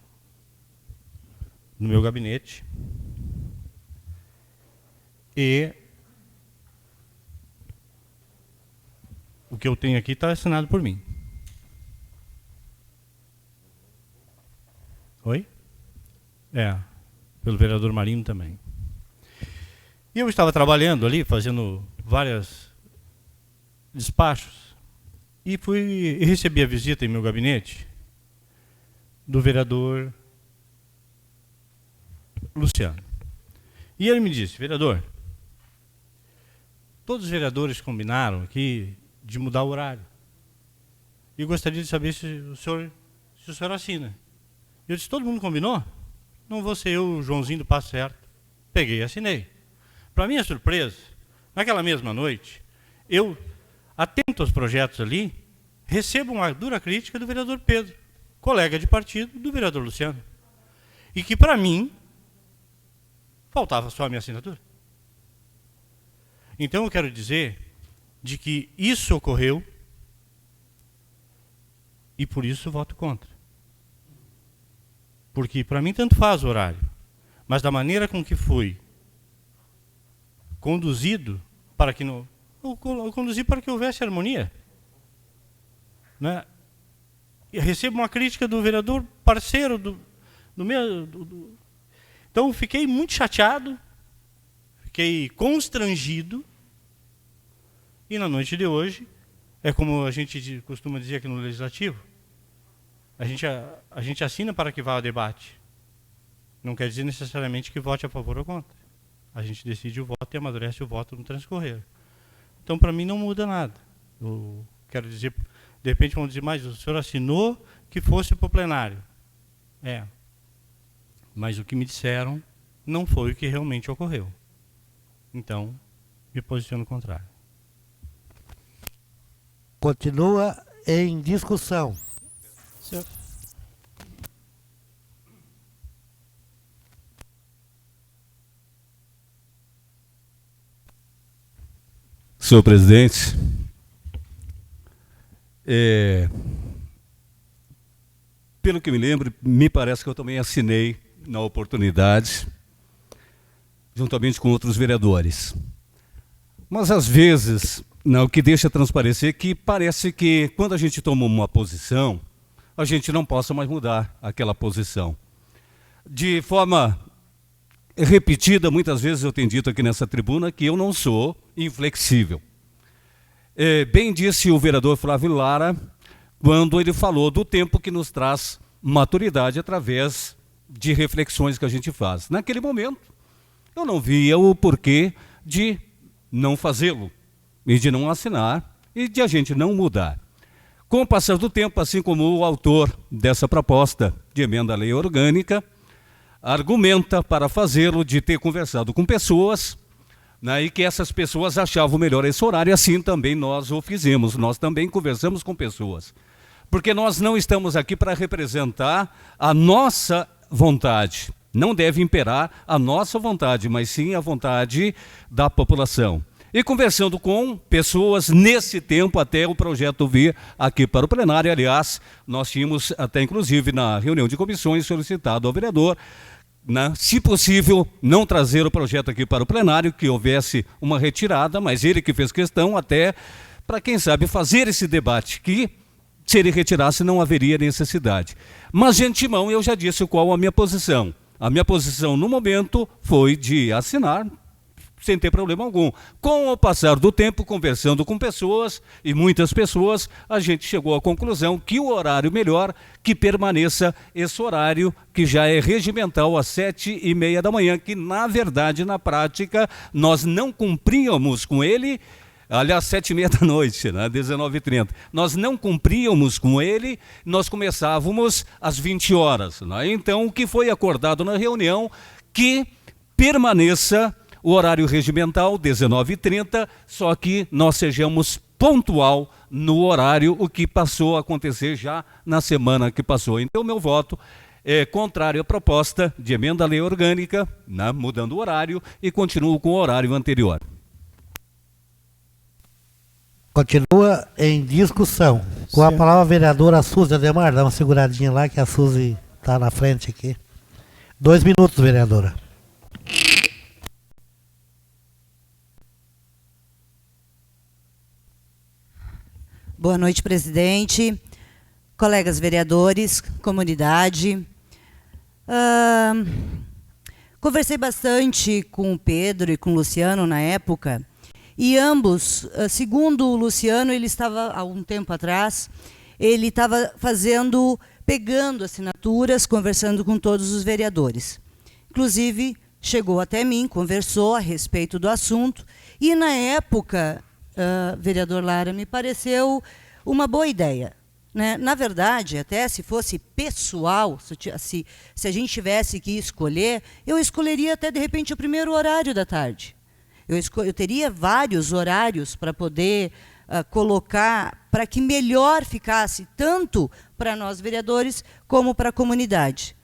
no meu gabinete e o que eu tenho aqui está assinado por mim. Oi? Pelo vereador Marinho também. E eu estava trabalhando ali, fazendo vários despachos, e recebi a visita em meu gabinete do vereador Luciano. E ele me disse: vereador, todos os vereadores combinaram aqui de mudar o horário. E eu gostaria de saber se o senhor assina. Eu disse: todo mundo combinou? Não vou ser eu, o Joãozinho do Passo Certo. Peguei e assinei. Para minha surpresa, naquela mesma noite, eu, atento aos projetos ali, recebo uma dura crítica do vereador Pedro, colega de partido do vereador Luciano. E que, para mim, faltava só a minha assinatura. Então, eu quero dizer de que isso ocorreu e, por isso, voto contra. Porque, para mim, tanto faz o horário, mas da maneira com que fui conduzido para que eu conduzi para que houvesse harmonia, né? E recebo uma crítica do vereador parceiro do meu. Então, fiquei muito chateado, fiquei constrangido, e na noite de hoje, é como a gente costuma dizer aqui no Legislativo, a gente assina para que vá ao debate. Não quer dizer necessariamente que vote a favor ou contra. A gente decide o voto e amadurece o voto no transcorrer. Então, para mim, não muda nada. Eu quero dizer, de repente vão dizer, mas o senhor assinou que fosse para o plenário. Mas o que me disseram não foi o que realmente ocorreu. Então, me posiciono contrário. Continua em discussão. Senhor presidente, pelo que me lembro, me parece que eu também assinei na oportunidade, juntamente com outros vereadores. Mas, às vezes, Não, o que deixa transparecer que parece que quando a gente toma uma posição, a gente não possa mais mudar aquela posição. De forma repetida, muitas vezes eu tenho dito aqui nessa tribuna que eu não sou inflexível. Bem disse o vereador Flávio Lara, quando ele falou do tempo que nos traz maturidade através de reflexões que a gente faz. Naquele momento, eu não via o porquê de não fazê-lo, e de não assinar, e de a gente não mudar. Com o passar do tempo, assim como o autor dessa proposta de emenda à lei orgânica, argumenta para fazê-lo de ter conversado com pessoas, né, e que essas pessoas achavam melhor esse horário, e assim também nós o fizemos, nós também conversamos com pessoas. Porque nós não estamos aqui para representar a nossa vontade, não deve imperar a nossa vontade, mas sim a vontade da população. E conversando com pessoas nesse tempo até o projeto vir aqui para o plenário, aliás, nós tínhamos até inclusive na reunião de comissões solicitado ao vereador, né, se possível, não trazer o projeto aqui para o plenário, que houvesse uma retirada, mas ele que fez questão até para, quem sabe, fazer esse debate, que se ele retirasse não haveria necessidade. Mas de antemão eu já disse qual a minha posição. A minha posição no momento foi de assinar, sem ter problema algum. Com o passar do tempo, conversando com pessoas, e muitas pessoas, a gente chegou à conclusão que o horário melhor que permaneça esse horário que já é regimental às 7h30 da manhã, que na verdade, na prática, nós não cumpríamos com ele, aliás, 7h30 da noite, né, 19h30. Nós não cumpríamos com ele, nós começávamos às 20 horas. Né? Então, o que foi acordado na reunião, que permaneça o horário regimental, 19h30, só que nós sejamos pontual no horário, o que passou a acontecer já na semana que passou. Então, meu voto é contrário à proposta de emenda à lei orgânica, né, mudando o horário, e continuo com o horário anterior. Continua em discussão. Com a palavra a vereadora Suzy Ademar, dá uma seguradinha lá que a Suzy está na frente aqui. 2 minutos, vereadora. Boa noite, presidente, colegas vereadores, comunidade. Conversei bastante com o Pedro e com o Luciano na época, e ambos, segundo o Luciano, ele estava, há um tempo atrás, ele estava pegando assinaturas, conversando com todos os vereadores. Inclusive, chegou até mim, conversou a respeito do assunto, e na época, vereador Lara, me pareceu uma boa ideia. Né? Na verdade, até se fosse pessoal, se a gente tivesse que escolher, eu escolheria até, de repente, o primeiro horário da tarde. Eu teria vários horários para poder colocar, para que melhor ficasse, tanto para nós vereadores, como para a comunidade.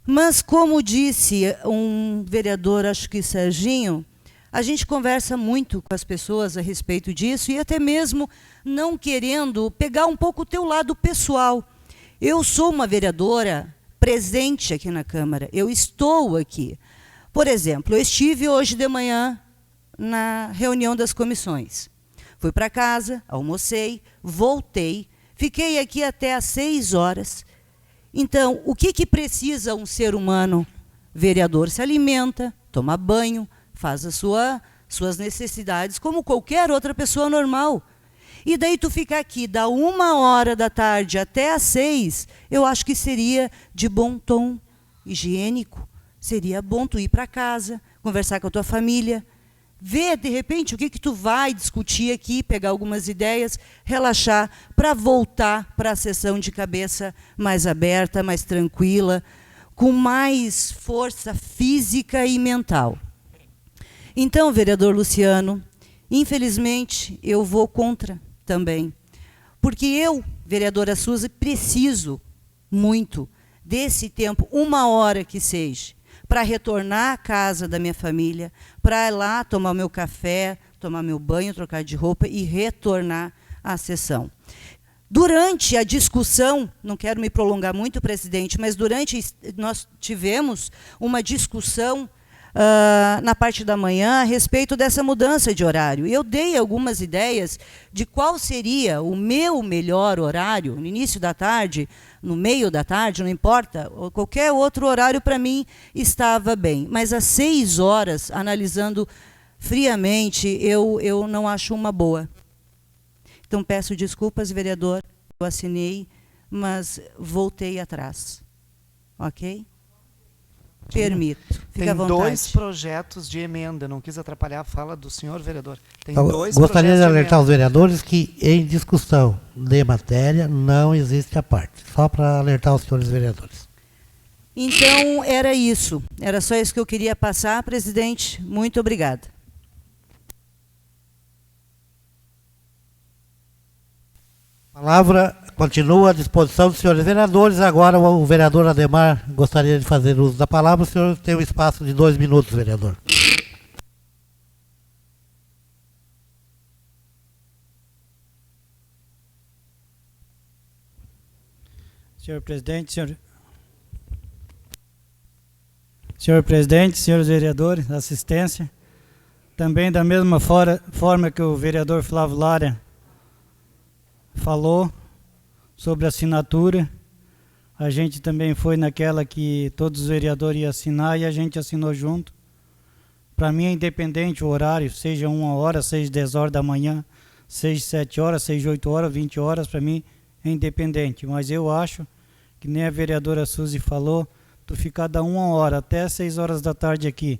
Mas, como disse um vereador, acho que Serginho, a gente conversa muito com as pessoas a respeito disso, e até mesmo não querendo pegar um pouco o teu lado pessoal. Eu sou uma vereadora presente aqui na Câmara, eu estou aqui. Por exemplo, eu estive hoje de manhã na reunião das comissões. Fui para casa, almocei, voltei, fiquei aqui até às 6 horas. Então, o que precisa um ser humano? Vereador se alimenta, toma banho, faz as suas necessidades, como qualquer outra pessoa normal. E daí tu ficar aqui da 1h da tarde até às 6, eu acho que seria de bom tom, higiênico. Seria bom tu ir para casa, conversar com a tua família, ver, de repente, o que tu vai discutir aqui, pegar algumas ideias, relaxar, para voltar para a sessão de cabeça mais aberta, mais tranquila, com mais força física e mental. Então, vereador Luciano, infelizmente, eu vou contra também. Porque eu, vereadora Suzy, preciso muito desse tempo, 1h que seja, para retornar à casa da minha família, para ir lá tomar meu café, tomar meu banho, trocar de roupa e retornar à sessão. Durante a discussão, não quero me prolongar muito, presidente, mas nós tivemos uma discussão na parte da manhã a respeito dessa mudança de horário. Eu dei algumas ideias de qual seria o meu melhor horário, no início da tarde, no meio da tarde, não importa, qualquer outro horário para mim estava bem. Mas às 6 horas, analisando friamente, eu não acho uma boa. Então peço desculpas, vereador, eu assinei, mas voltei atrás. Ok? Permito. Fique à vontade. Tem 2 projetos de emenda, não quis atrapalhar a fala do senhor vereador. Tem Então, 2 gostaria de projetos alertar emenda. os vereadores que em discussão de matéria não existe a parte. Só para alertar os senhores vereadores. Então, era isso. Era só isso que eu queria passar, presidente. Muito obrigada. A palavra continua à disposição dos senhores vereadores. Agora o vereador Ademar gostaria de fazer uso da palavra. O senhor tem um espaço de 2 minutos, vereador. Senhor presidente, senhor presidente, senhores vereadores, assistência. Também da mesma forma que o vereador Flávio Lara falou sobre a assinatura, a gente também foi naquela que todos os vereadores iam assinar e a gente assinou junto. Para mim é independente o horário, seja 1 hora, seja 10 horas da manhã, seja 7 horas, seja 8 horas, 20 horas, para mim é independente. Mas eu acho que nem a vereadora Suzy falou, tu ficar da 1 hora até 6 horas da tarde aqui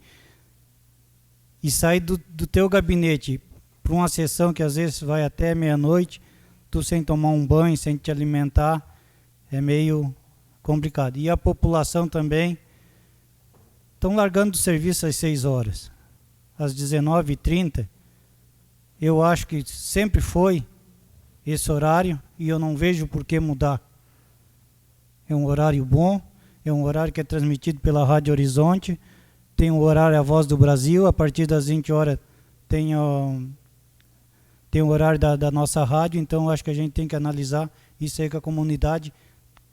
e sair do teu gabinete para uma sessão que às vezes vai até meia-noite, tu sem tomar um banho, sem te alimentar, é meio complicado. E a população também estão largando o serviço às 6 horas. Às 19h30, eu acho que sempre foi esse horário e eu não vejo por que mudar. É um horário bom, é um horário que é transmitido pela Rádio Horizonte, tem o horário A Voz do Brasil, a partir das 20 horas tem o horário da nossa rádio, então acho que a gente tem que analisar isso aí, que a comunidade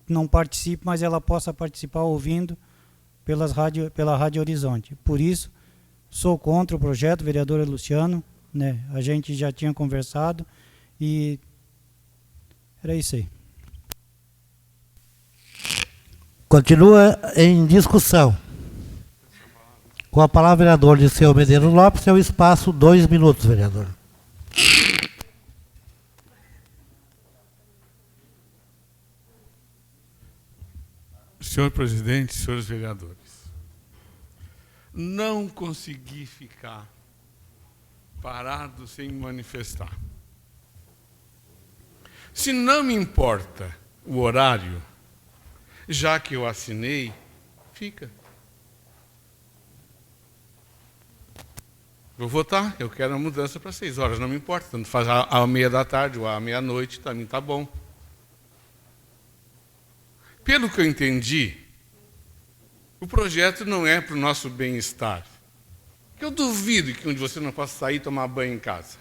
não participe, mas ela possa participar ouvindo pela Rádio Horizonte. Por isso, sou contra o projeto, vereador Luciano, né? A gente já tinha conversado e era isso aí. Continua em discussão. Com a palavra, vereador Liceu Medeiros Lopes, seu espaço, 2 minutos, vereador. Senhor presidente, senhores vereadores, não consegui ficar parado sem me manifestar. Se não me importa o horário, já que eu assinei, fica. Vou votar, eu quero a mudança para 6 horas, não me importa, tanto faz à meia da tarde ou à meia-noite, para mim está bom. Pelo que eu entendi, o projeto não é para o nosso bem-estar. Eu duvido que um de vocês não possa sair e tomar banho em casa,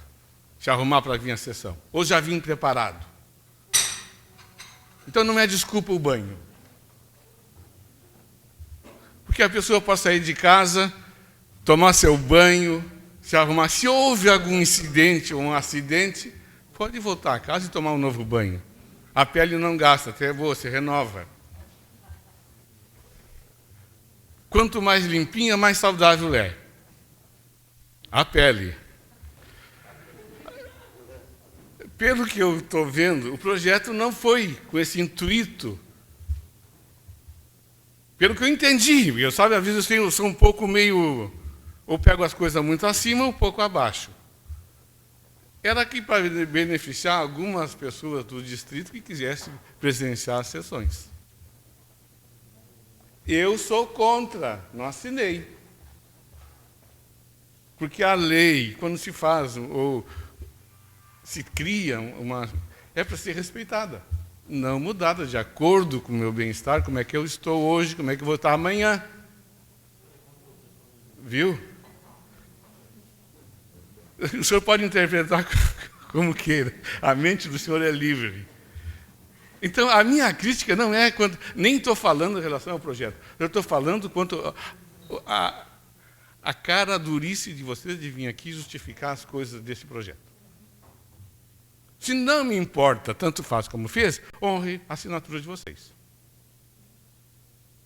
se arrumar para vir à sessão, ou já vim preparado. Então não é desculpa o banho. Porque a pessoa pode sair de casa, tomar seu banho, se arrumar. Se houve algum incidente ou um acidente, pode voltar a casa e tomar um novo banho. A pele não gasta, até você renova. Quanto mais limpinha, mais saudável é. A pele. Pelo que eu estou vendo, o projeto não foi com esse intuito. Pelo que eu entendi, eu sabe, às vezes eu sou um pouco meio, ou pego as coisas muito acima ou um pouco abaixo. Era aqui para beneficiar algumas pessoas do distrito que quisessem presenciar as sessões. Eu sou contra, não assinei. Porque a lei, quando se faz ou se cria uma... é para ser respeitada, não mudada, de acordo com o meu bem-estar, como é que eu estou hoje, como é que eu vou estar amanhã. Viu? O senhor pode interpretar como queira. A mente do senhor é livre. Então, a minha crítica não é quanto... Nem estou falando em relação ao projeto. Eu estou falando quanto a cara durice de vocês de vir aqui justificar as coisas desse projeto. Se não me importa, tanto faz como fez, honre a assinatura de vocês.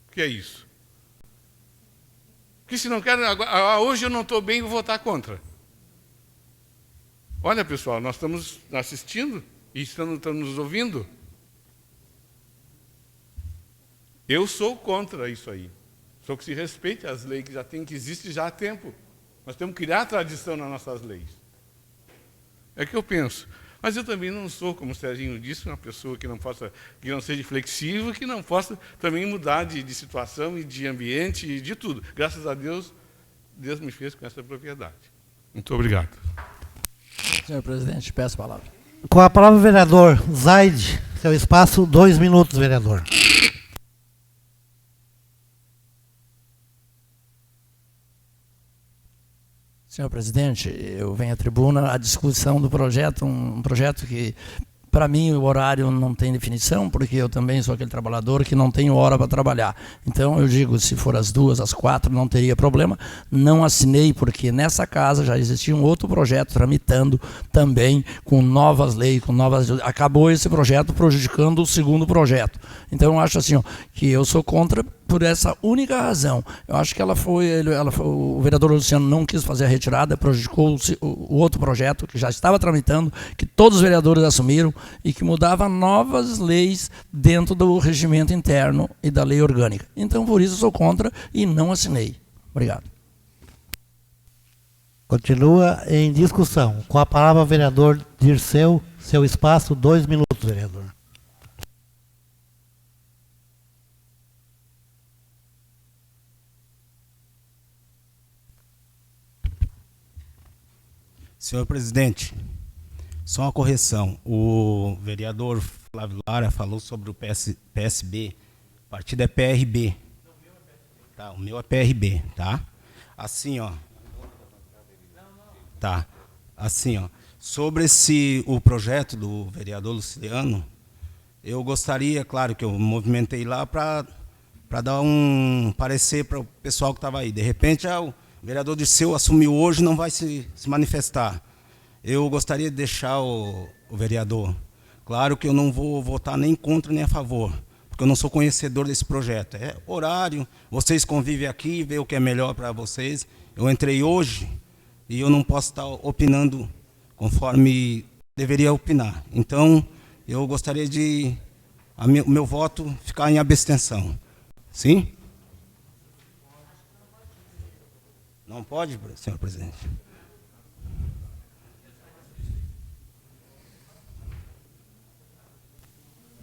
O que é isso? Que se não querem, hoje eu não estou bem, vou votar contra. Olha, pessoal, nós estamos assistindo e estamos nos ouvindo. Eu sou contra isso aí. Só que se respeite as leis que já tem, que existe já há tempo. Nós temos que criar tradição nas nossas leis. É o que eu penso. Mas eu também não sou, como o Serginho disse, uma pessoa que não seja flexível, que não possa também mudar de situação e de ambiente e de tudo. Graças a Deus, Deus me fez com essa propriedade. Muito obrigado. Senhor presidente, peço a palavra. Com a palavra o vereador Zaide, seu espaço, 2 minutos, vereador. Senhor presidente, eu venho à tribuna a discussão do projeto, um projeto que, para mim, o horário não tem definição, porque eu também sou aquele trabalhador que não tenho hora para trabalhar. Então, eu digo, se for às 2, às 4, não teria problema. Não assinei, porque nessa casa já existia um outro projeto tramitando também com novas leis, com novas... Acabou esse projeto prejudicando o segundo projeto. Então, eu acho assim, ó, que eu sou contra por essa única razão. Eu acho que o vereador Luciano não quis fazer a retirada, prejudicou o outro projeto que já estava tramitando, que todos os vereadores assumiram e que mudava novas leis dentro do regimento interno e da lei orgânica. Então, por isso, eu sou contra e não assinei. Obrigado. Continua em discussão. Com a palavra, o vereador Dirceu, seu espaço, 2 minutos, vereador. Senhor presidente, só uma correção. O vereador Flávio Lara falou sobre o PSB. O partido é PRB. Tá, o meu é PRB, tá? Assim, ó. Tá. Assim, ó. Sobre o projeto do vereador Luciano, eu gostaria, claro que eu movimentei lá para dar um parecer para o pessoal que estava aí. De repente, o vereador Dirceu assumiu hoje, não vai se manifestar. Eu gostaria de deixar o vereador claro que eu não vou votar nem contra nem a favor, porque eu não sou conhecedor desse projeto. É horário, vocês convivem aqui, vê o que é melhor para vocês. Eu entrei hoje e eu não posso estar opinando conforme deveria opinar. Então, eu gostaria de o meu voto ficar em abstenção. Sim? Não pode, senhor presidente?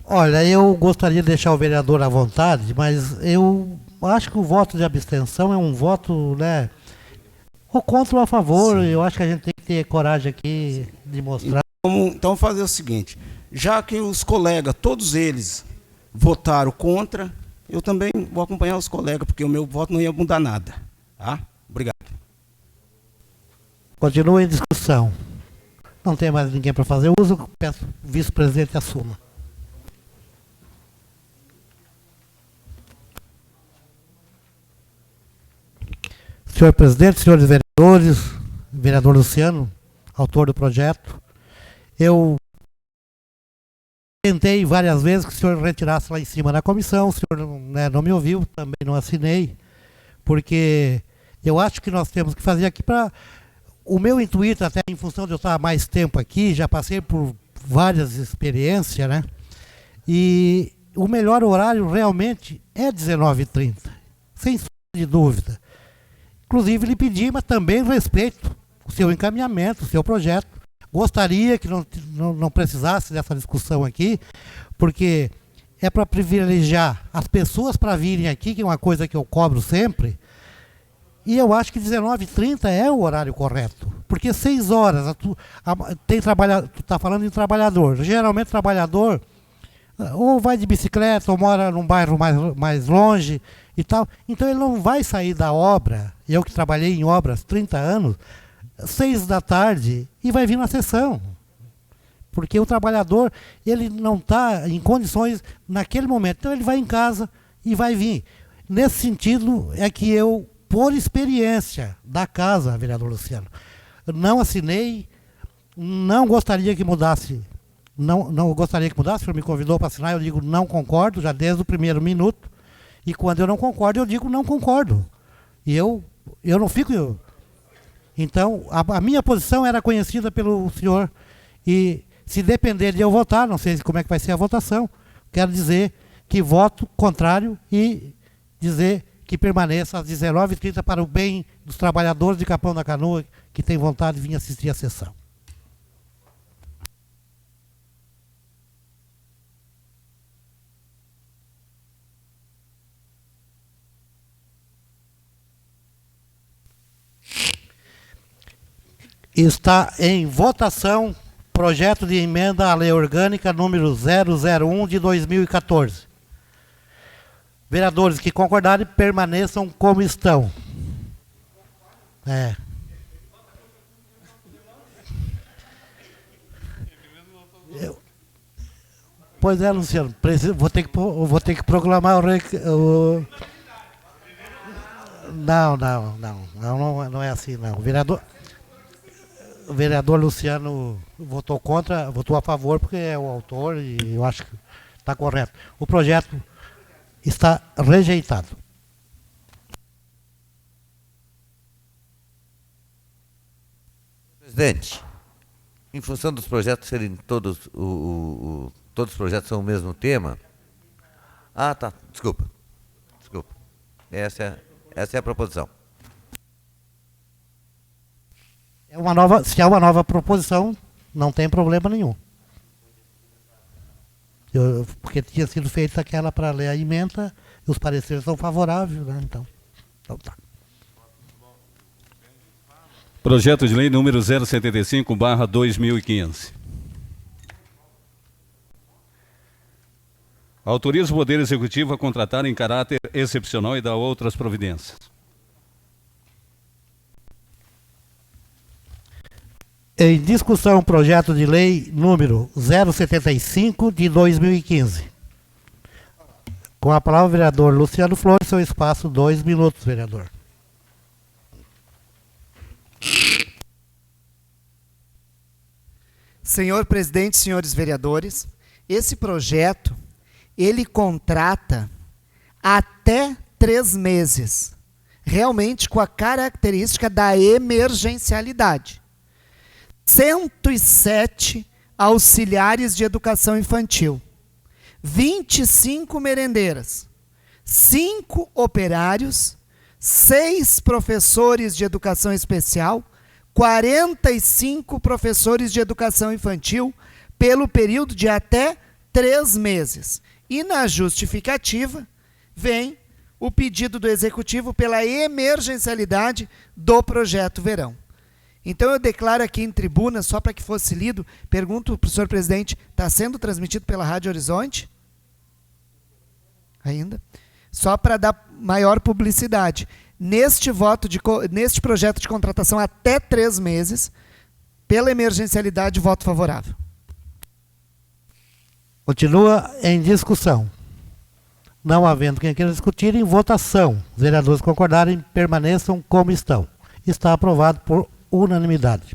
Olha, eu gostaria de deixar o vereador à vontade, mas eu acho que o voto de abstenção é um voto, né, ou contra ou a favor. Sim. Eu acho que a gente tem que ter coragem aqui de mostrar. Então, fazer o seguinte, já que os colegas, todos eles, votaram contra, eu também vou acompanhar os colegas, porque o meu voto não ia mudar nada. Tá? Obrigado. Continua em discussão. Não tem mais ninguém para fazer uso, peço o vice-presidente assuma. Senhor presidente, senhores vereadores, vereador Luciano, autor do projeto, eu tentei várias vezes que o senhor retirasse lá em cima da comissão, o senhor, né, não me ouviu, também não assinei, porque eu acho que nós temos que fazer aqui para... O meu intuito, até em função de eu estar mais tempo aqui, já passei por várias experiências, né? E o melhor horário realmente é 19h30, sem sombra de dúvida. Inclusive, lhe pedi, mas também respeito o seu encaminhamento, o seu projeto. Gostaria que não precisasse dessa discussão aqui, porque é para privilegiar as pessoas para virem aqui, que é uma coisa que eu cobro sempre, e eu acho que 19h30 é o horário correto, porque 6 horas, tu está falando em trabalhador, geralmente trabalhador ou vai de bicicleta, ou mora num bairro mais longe e tal, então ele não vai sair da obra, eu que trabalhei em obras 30 anos, 6 da tarde e vai vir na sessão, porque o trabalhador, ele não está em condições naquele momento, então ele vai em casa e vai vir. Nesse sentido é que eu por experiência da casa, vereador Luciano. Não assinei, não gostaria que mudasse. Não gostaria que mudasse, o senhor me convidou para assinar, eu digo não concordo, já desde o primeiro minuto. E quando eu não concordo, eu digo não concordo. E eu não fico... Então, a minha posição era conhecida pelo senhor. E se depender de eu votar, não sei como é que vai ser a votação, quero dizer que voto contrário e dizer que permaneça às 19h30 para o bem dos trabalhadores de Capão da Canoa que têm vontade de vir assistir a sessão. Está em votação projeto de emenda à Lei Orgânica número 001 de 2014. Vereadores que concordarem permaneçam como estão. Pois é, Luciano, vou ter que proclamar o... Não é assim, não. O vereador Luciano votou contra, votou a favor porque é o autor e eu acho que está correto. O projeto está rejeitado. Presidente, em função dos projetos serem todos os projetos são o mesmo tema. Ah, tá. Desculpa. Essa é a proposição. Se há uma nova proposição, não tem problema nenhum. Porque tinha sido feita aquela para ler a emenda e os pareceres são favoráveis, né? Então tá. Projeto de lei número 075/2015. Autoriza o Poder Executivo a contratar em caráter excepcional e dar outras providências. Em discussão, projeto de lei número 075 de 2015. Com a palavra o vereador Luciano Flores, seu espaço 2 minutos, vereador. Senhor presidente, senhores vereadores, esse projeto, ele contrata até 3 meses, realmente com a característica da emergencialidade. 107 auxiliares de educação infantil, 25 merendeiras, 5 operários, 6 professores de educação especial, 45 professores de educação infantil, pelo período de até 3 meses. E na justificativa, vem o pedido do Executivo pela emergencialidade do projeto Verão. Então eu declaro aqui em tribuna, só para que fosse lido, pergunto para o senhor presidente, está sendo transmitido pela Rádio Horizonte? Ainda? Só para dar maior publicidade. Neste projeto de contratação até 3 meses, pela emergencialidade, voto favorável. Continua em discussão. Não havendo quem queira discutir, em votação. Os vereadores que concordarem permaneçam como estão. Está aprovado por unanimidade.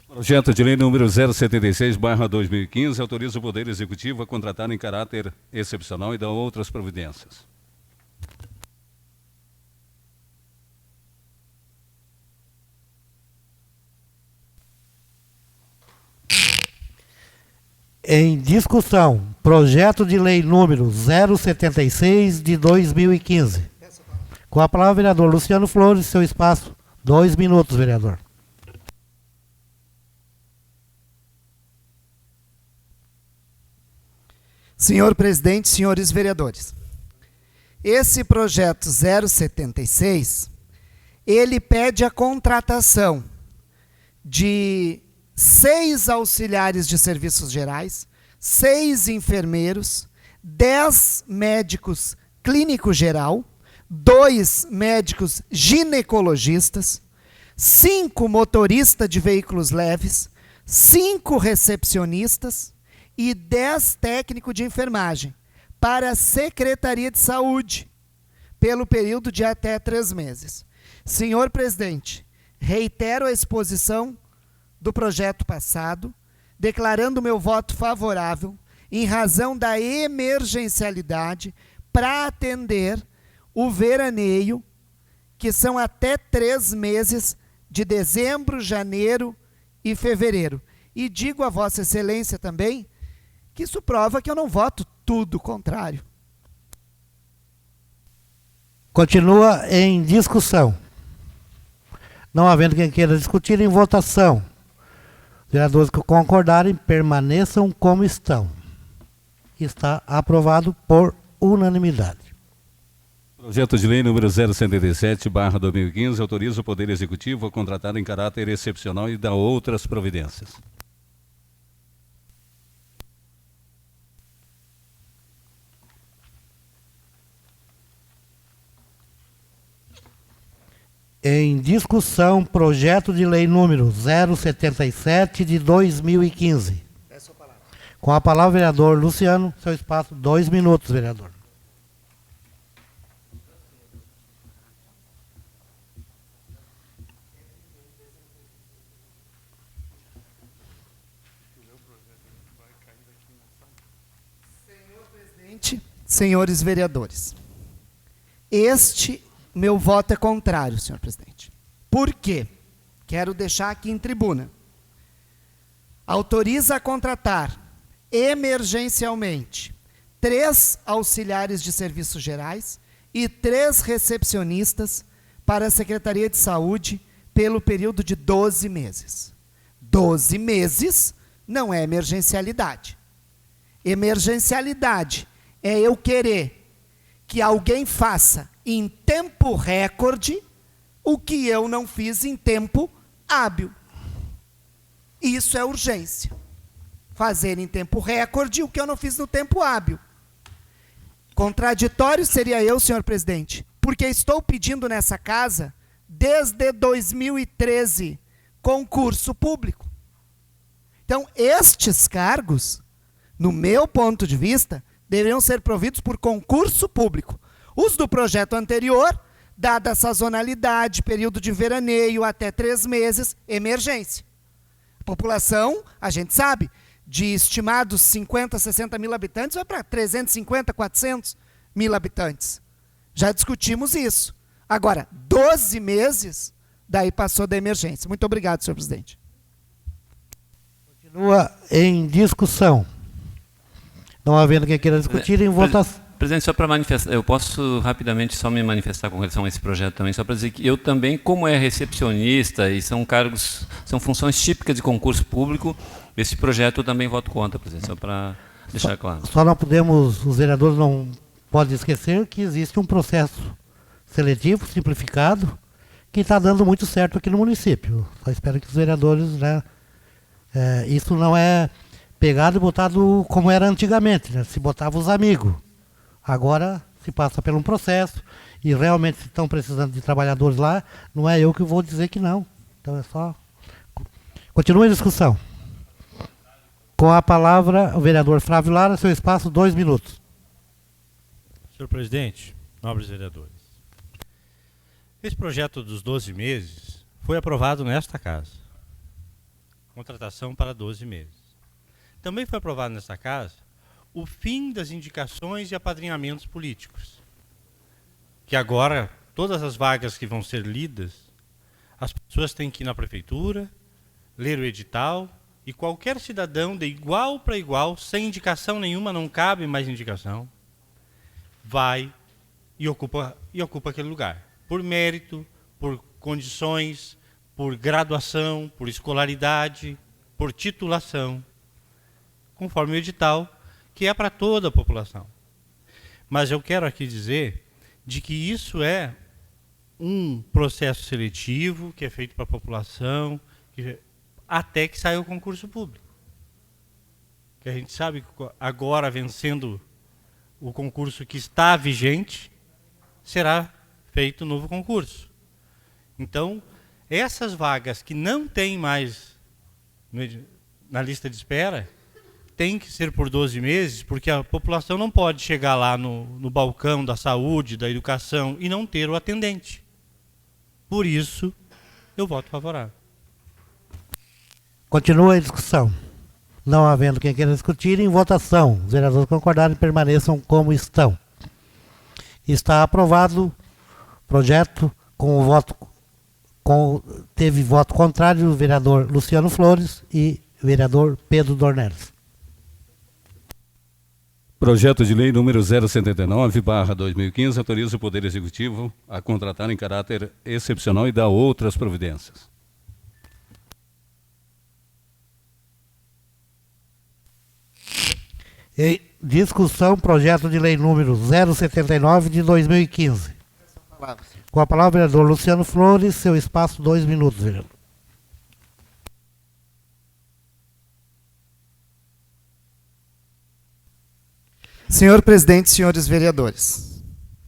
Projeto de lei número 076/2015 autoriza o Poder Executivo a contratar em caráter excepcional e dar outras providências. Em discussão, projeto de lei número 076 de 2015. Com a palavra o vereador Luciano Flores, seu espaço, 2 minutos, vereador. Senhor presidente, senhores vereadores, esse projeto 076, ele pede a contratação de 6 auxiliares de serviços gerais, 6 enfermeiros, 10 médicos clínico geral, 2 médicos ginecologistas, 5 motoristas de veículos leves, 5 recepcionistas e 10 técnicos de enfermagem para a Secretaria de Saúde, pelo período de até 3 meses. Senhor presidente, reitero a exposição do projeto passado, declarando meu voto favorável em razão da emergencialidade para atender o veraneio, que são até 3 meses de dezembro, janeiro e fevereiro. E digo a Vossa Excelência também que isso prova que eu não voto tudo contrário. Continua em discussão. Não havendo quem queira discutir, em votação. Vereadores que concordarem, permaneçam como estão. Está aprovado por unanimidade. Projeto de lei número 077/2015 autoriza o Poder Executivo a contratar em caráter excepcional e dar outras providências. Em discussão, projeto de lei número 077 de 2015. Com a palavra, vereador Luciano, seu espaço, 2 minutos, vereador. Senhor presidente, senhores vereadores, meu voto é contrário, senhor presidente. Por quê? Quero deixar aqui em tribuna. Autoriza a contratar emergencialmente 3 auxiliares de serviços gerais e 3 recepcionistas para a Secretaria de Saúde pelo período de 12 meses. 12 meses não é emergencialidade. Emergencialidade é eu querer que alguém faça em tempo recorde o que eu não fiz em tempo hábil. Isso é urgência. Fazer em tempo recorde o que eu não fiz no tempo hábil. Contraditório seria eu, senhor presidente, porque estou pedindo nessa casa, desde 2013, concurso público. Então, estes cargos, no meu ponto de vista, deveriam ser providos por concurso público. Os do projeto anterior, dada a sazonalidade, período de veraneio até 3 meses, emergência. População, a gente sabe, de estimados 50, 60 mil habitantes, vai para 350, 400 mil habitantes. Já discutimos isso. Agora, 12 meses, daí passou da emergência. Muito obrigado, senhor presidente. Continua em discussão. Não havendo quem queira discutir, em votação. Presidente, só para manifestar, eu posso rapidamente só me manifestar com relação a esse projeto também, só para dizer que eu também, como é recepcionista e são cargos, são funções típicas de concurso público, esse projeto eu também voto contra, presidente, só para deixar claro. Só não podemos, os vereadores não podem esquecer que existe um processo seletivo, simplificado, que está dando muito certo aqui no município. Só espero que os vereadores, né, isso não é pegado e botado como era antigamente, né, se botava os amigos. Agora se passa por um processo e realmente se estão precisando de trabalhadores lá, não é eu que vou dizer que não. Então é só... Continua a discussão. Com a palavra, o vereador Flávio Lara, seu espaço, 2 minutos. Senhor presidente, nobres vereadores, esse projeto dos 12 meses foi aprovado nesta casa. Contratação para 12 meses. Também foi aprovado nesta casa o fim das indicações e apadrinhamentos políticos. Que agora, todas as vagas que vão ser lidas, as pessoas têm que ir na prefeitura, ler o edital, e qualquer cidadão de igual para igual, sem indicação nenhuma, não cabe mais indicação, vai e ocupa aquele lugar. Por mérito, por condições, por graduação, por escolaridade, por titulação, conforme o edital, que é para toda a população. Mas eu quero aqui dizer de que isso é um processo seletivo que é feito para a população, até que saia o concurso público. Que a gente sabe que agora, vencendo o concurso que está vigente, será feito um novo concurso. Então, essas vagas que não tem mais na lista de espera, tem que ser por 12 meses, porque a população não pode chegar lá no balcão da saúde, da educação, e não ter o atendente. Por isso, eu voto favorável. Continua a discussão. Não havendo quem queira discutir, em votação. Os vereadores concordarem permaneçam como estão. Está aprovado o projeto com o voto. Teve voto contrário do vereador Luciano Flores e vereador Pedro Dornelles. Projeto de lei número 079/2015 autoriza o Poder Executivo a contratar em caráter excepcional e dar outras providências. Em discussão, projeto de lei número 079 de 2015. Com a palavra, o vereador Luciano Flores, seu espaço, 2 minutos, vereador. Senhor presidente, senhores vereadores,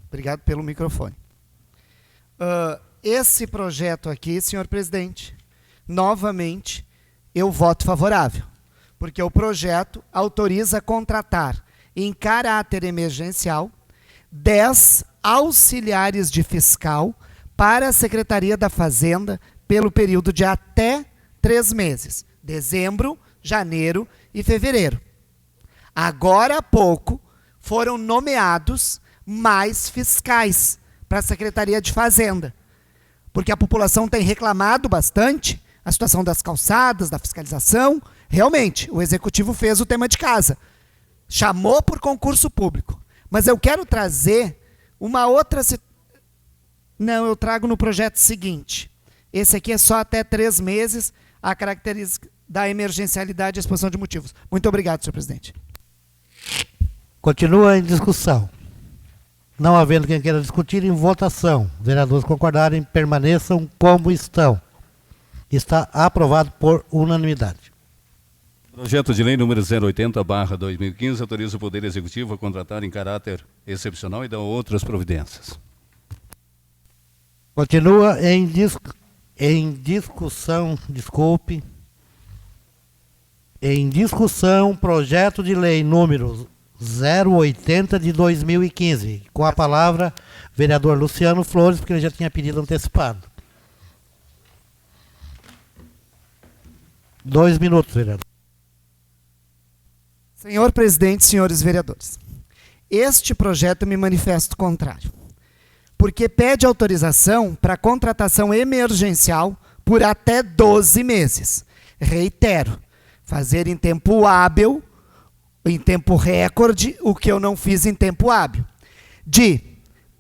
obrigado pelo microfone. Esse projeto aqui, senhor presidente, novamente, eu voto favorável, porque o projeto autoriza contratar, em caráter emergencial, 10 auxiliares de fiscal para a Secretaria da Fazenda pelo período de até 3 meses, dezembro, janeiro e fevereiro. Agora há pouco foram nomeados mais fiscais para a Secretaria de Fazenda, porque a população tem reclamado bastante a situação das calçadas, da fiscalização. Realmente, o Executivo fez o tema de casa, chamou por concurso público. Mas eu quero trazer uma outra situação. Não, eu trago no projeto seguinte. Esse aqui é só até 3 meses, a característica da emergencialidade e exposição de motivos. Muito obrigado, senhor presidente. Continua em discussão. Não havendo quem queira discutir, em votação. Os vereadores concordarem, permaneçam como estão. Está aprovado por unanimidade. Projeto de lei número 080/2015 autoriza o Poder Executivo a contratar em caráter excepcional e dar outras providências. Continua em discussão, desculpe. Em discussão, projeto de lei número 080 de 2015. Com a palavra, vereador Luciano Flores, porque ele já tinha pedido antecipado. 2 minutos, vereador. Senhor presidente, senhores vereadores, este projeto me manifesto contrário, porque pede autorização para contratação emergencial por até 12 meses. Reitero, fazer em tempo hábil, em tempo recorde, o que eu não fiz em tempo hábil. De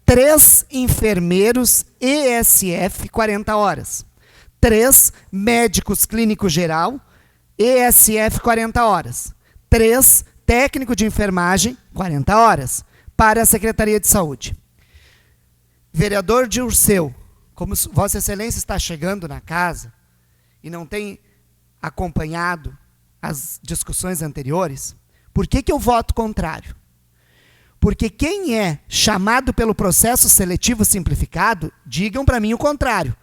3 enfermeiros ESF 40 horas, 3 médicos clínico geral ESF 40 horas, 3 técnico de enfermagem 40 horas, para a Secretaria de Saúde. Vereador Dirceu, como Vossa Excelência está chegando na casa e não tem acompanhado as discussões anteriores, por que eu voto contrário? Porque quem é chamado pelo processo seletivo simplificado, digam para mim o contrário.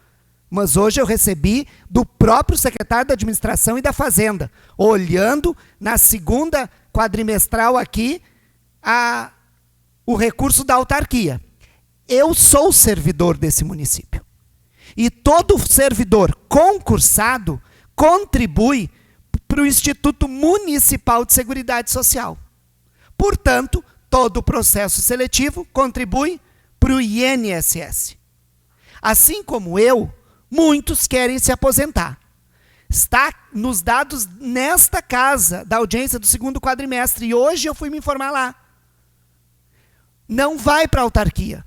Mas hoje eu recebi do próprio secretário da Administração e da Fazenda, olhando na segunda quadrimestral aqui o recurso da autarquia. Eu sou servidor desse município. E todo servidor concursado contribui para o Instituto Municipal de Seguridade Social. Portanto, todo o processo seletivo contribui para o INSS. Assim como eu, muitos querem se aposentar. Está nos dados nesta casa da audiência do 2º quadrimestre, e hoje eu fui me informar lá. Não vai para a autarquia.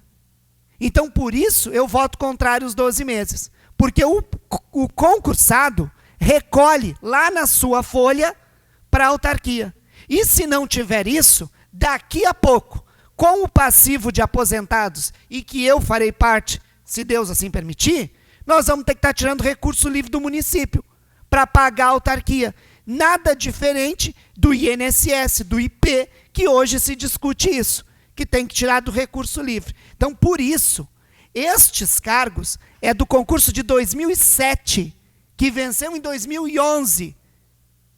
Então, por isso, eu voto contrário os 12 meses. Porque o concursado recolhe lá na sua folha para a autarquia. E se não tiver isso, daqui a pouco, com o passivo de aposentados, e que eu farei parte, se Deus assim permitir, nós vamos ter que estar tirando recurso livre do município para pagar a autarquia. Nada diferente do INSS, do IP, que hoje se discute isso, que tem que tirar do recurso livre. Então, por isso, estes cargos é do concurso de 2007, que venceu em 2011.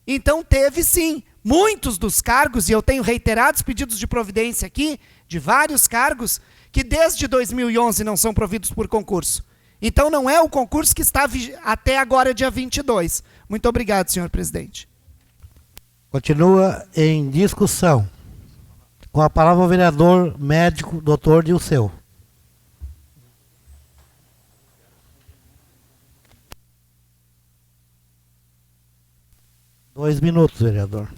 Então, teve sim muitos dos cargos, e eu tenho reiterados pedidos de providência aqui, de vários cargos, que desde 2011 não são providos por concurso. Então não é o concurso que está até agora, dia 22. Muito obrigado, senhor presidente. Continua em discussão. Com a palavra o vereador médico, doutor Dilceu. Dois minutos, vereador.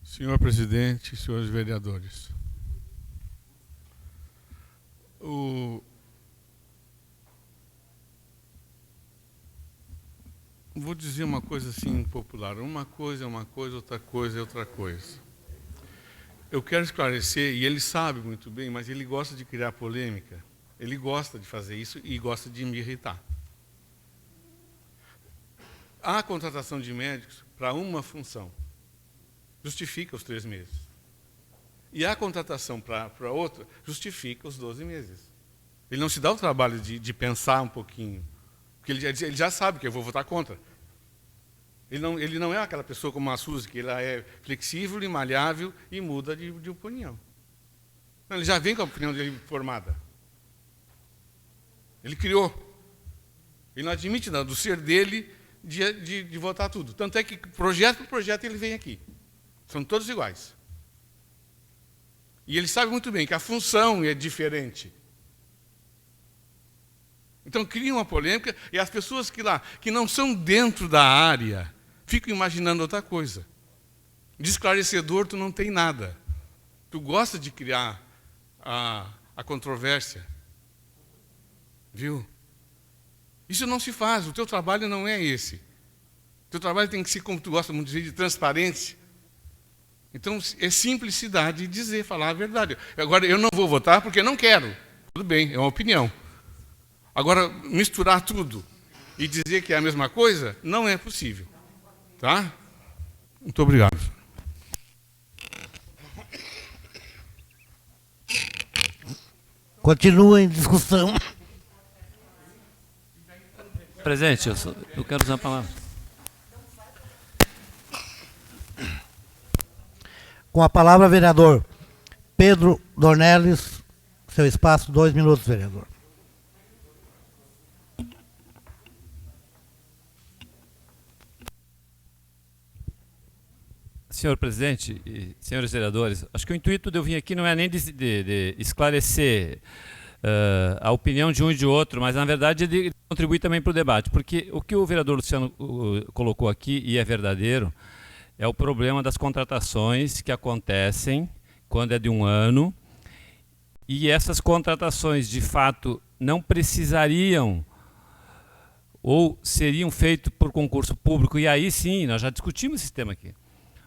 Senhor presidente, senhores vereadores, vou dizer uma coisa assim popular. Uma coisa é uma coisa, outra coisa é outra coisa. Eu quero esclarecer, e ele sabe muito bem, mas ele gosta de criar polêmica. Ele gosta de fazer isso e gosta de me irritar. A contratação de médicos para uma função justifica os 3 meses. E a contratação para outra justifica os 12 meses. Ele não se dá o trabalho de pensar um pouquinho. Porque ele já sabe que eu vou votar contra. Ele não é aquela pessoa como a Suzy, que ela é flexível e maleável e muda de opinião. Não, ele já vem com a opinião dele formada. Ele criou. Ele não admite nada do ser dele de votar tudo. Tanto é que projeto por projeto ele vem aqui. São todos iguais. E ele sabe muito bem que a função é diferente. Então cria uma polêmica e as pessoas que não são dentro da área ficam imaginando outra coisa. De esclarecedor tu não tem nada. Tu gosta de criar a controvérsia. Viu? Isso não se faz, o teu trabalho não é esse. O teu trabalho tem que ser, como tu gosta muito de dizer, de transparência. Então, é simplicidade dizer, falar a verdade. Agora, eu não vou votar porque não quero. Tudo bem, é uma opinião. Agora, misturar tudo e dizer que é a mesma coisa, não é possível. Tá? Muito obrigado. Continua em discussão. Presidente, eu quero usar a palavra. Com a palavra, vereador Pedro Dornelles, seu espaço, 2 minutos, vereador. Senhor presidente e senhores vereadores, acho que o intuito de eu vir aqui não é nem de esclarecer a opinião de um e de outro, mas na verdade de contribuir também para o debate, porque o que o vereador Luciano colocou aqui, e é verdadeiro, é o problema das contratações que acontecem quando é de um ano, e essas contratações de fato não precisariam ou seriam feitas por concurso público, e aí sim, nós já discutimos esse tema aqui.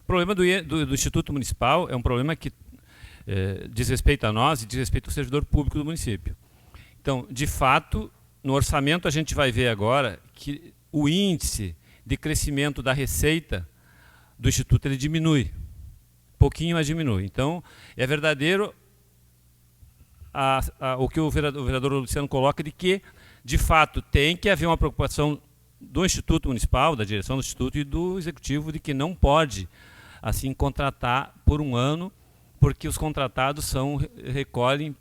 O problema do Instituto Municipal é um problema que diz respeito a nós e diz respeito ao servidor público do município. Então, de fato, no orçamento a gente vai ver agora que o índice de crescimento da receita do Instituto ele diminui. Pouquinho, mas diminui. Então, é verdadeiro o que o vereador Luciano coloca de que, de fato, tem que haver uma preocupação do Instituto Municipal, da direção do Instituto e do Executivo de que não pode, assim, contratar por um ano, porque os contratados recolhem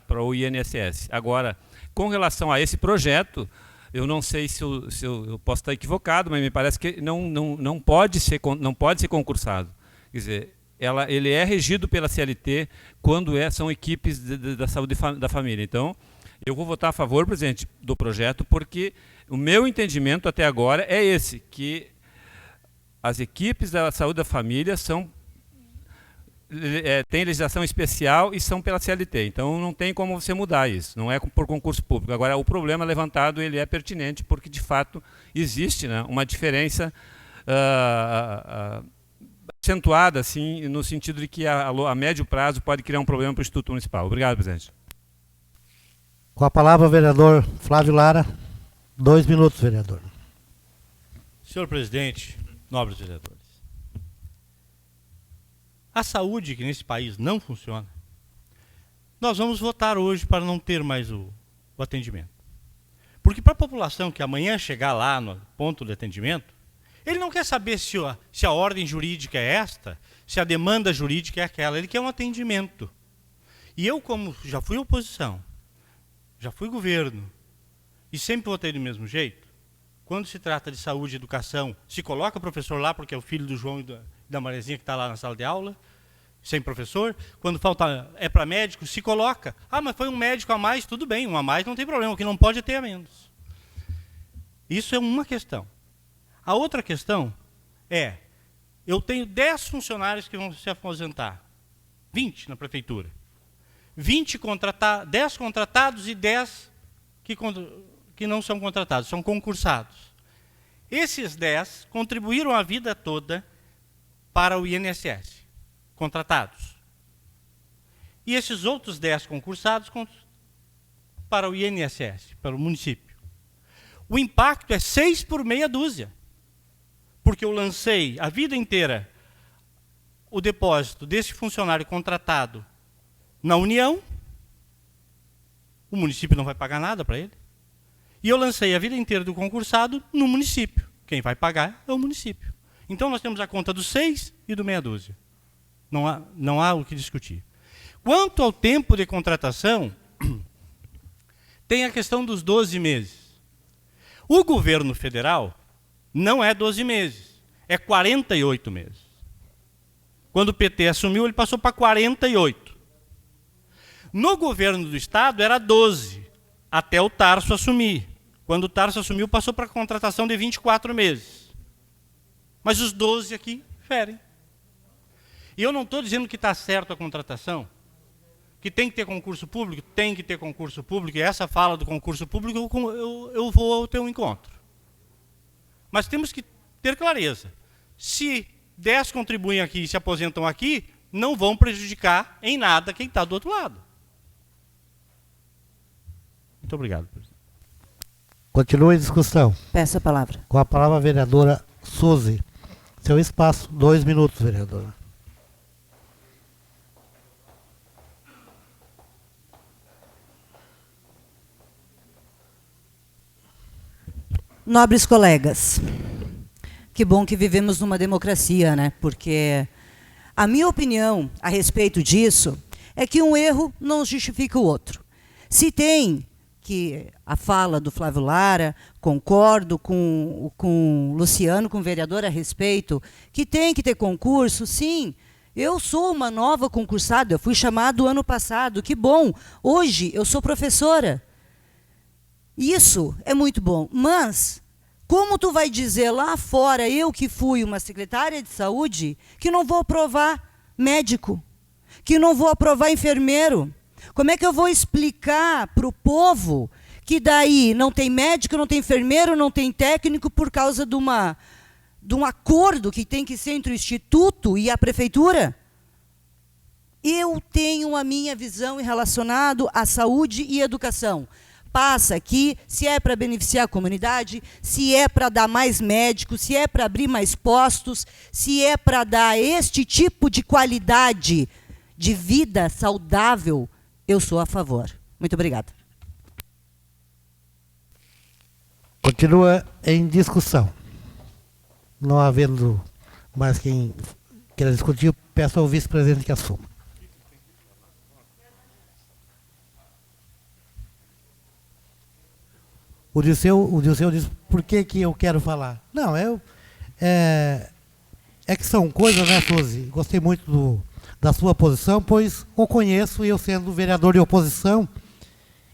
para o INSS. Agora, com relação a esse projeto, eu não sei se eu posso estar equivocado, mas me parece que não pode ser concursado. Quer dizer, ele é regido pela CLT quando são equipes da saúde da família. Então, eu vou votar a favor, presidente, do projeto, porque o meu entendimento até agora é esse, que as equipes da saúde da família têm legislação especial e são pela CLT. Então, não tem como você mudar isso, não é por concurso público. Agora, o problema levantado ele é pertinente, porque, de fato, existe, né, uma diferença acentuada, assim, no sentido de que a médio prazo pode criar um problema para o Instituto Municipal. Obrigado, presidente. Com a palavra, o vereador Flávio Lara. 2 minutos, vereador. Senhor presidente, nobres vereadores. A saúde que nesse país não funciona, nós vamos votar hoje para não ter mais o atendimento. Porque para a população que amanhã chegar lá no ponto de atendimento, Ele não quer saber se a ordem jurídica é esta, se a demanda jurídica é aquela. Ele quer um atendimento. E eu, como já fui oposição, já fui governo, e sempre votei do mesmo jeito, quando se trata de saúde e educação, se coloca o professor lá, porque é o filho do João e da Marezinha que está lá na sala de aula, sem professor. Quando falta é para médico, se coloca. Ah, mas foi um médico a mais, tudo bem, um a mais não tem problema, o que não pode é ter a menos. Isso é uma questão. A outra questão é, eu tenho 10 funcionários que vão se aposentar, 20 na prefeitura. 10 contratados e 10 que não são contratados, são concursados. Esses 10 contribuíram a vida toda para o INSS, contratados. E esses outros 10 concursados para o INSS, para o município. O impacto é 6 por meia dúzia. Porque eu lancei a vida inteira o depósito desse funcionário contratado na União, o município não vai pagar nada para ele. E eu lancei a vida inteira do concursado no município. Quem vai pagar é o município. Então nós temos a conta dos 6 e do meia dúzia. Não há o que discutir. Quanto ao tempo de contratação, tem a questão dos 12 meses. O governo federal não é 12 meses, é 48 meses. Quando o PT assumiu, ele passou para 48. No governo do Estado era 12, até o Tarso assumir. Quando o Tarso assumiu, passou para a contratação de 24 meses. Mas os 12 aqui ferem. E eu não estou dizendo que está certo a contratação, que tem que ter concurso público, tem que ter concurso público, e essa fala do concurso público eu vou ao teu encontro. Mas temos que ter clareza. Se 10 contribuem aqui e se aposentam aqui, não vão prejudicar em nada quem está do outro lado. Muito obrigado, presidente. Continua a discussão. Peço a palavra. Com a palavra a vereadora Suzy. Seu espaço, 2 minutos, vereadora. Nobres colegas, que bom que vivemos numa democracia, né? Porque a minha opinião a respeito disso é que um erro não justifica o outro. Se tem que a fala do Flávio Lara, concordo com o Luciano, com o vereador a respeito, que tem que ter concurso, sim. Eu sou uma nova concursada, eu fui chamado ano passado, que bom. Hoje eu sou professora. Isso é muito bom, mas como tu vai dizer lá fora, eu que fui uma secretária de saúde, que não vou aprovar médico, que não vou aprovar enfermeiro? Como é que eu vou explicar para o povo que daí não tem médico, não tem enfermeiro, não tem técnico por causa de um acordo que tem que ser entre o Instituto e a Prefeitura? Eu tenho a minha visão relacionada à saúde e educação. Passa aqui, se é para beneficiar a comunidade, se é para dar mais médicos, se é para abrir mais postos, se é para dar este tipo de qualidade de vida saudável, eu sou a favor. Muito obrigada. Continua em discussão. Não havendo mais quem queira discutir, eu peço ao vice-presidente que assuma. O Dirceu diz, por que eu quero falar? Não, é que são coisas, né, Suzy? Gostei muito da sua posição, pois o conheço, eu sendo vereador de oposição,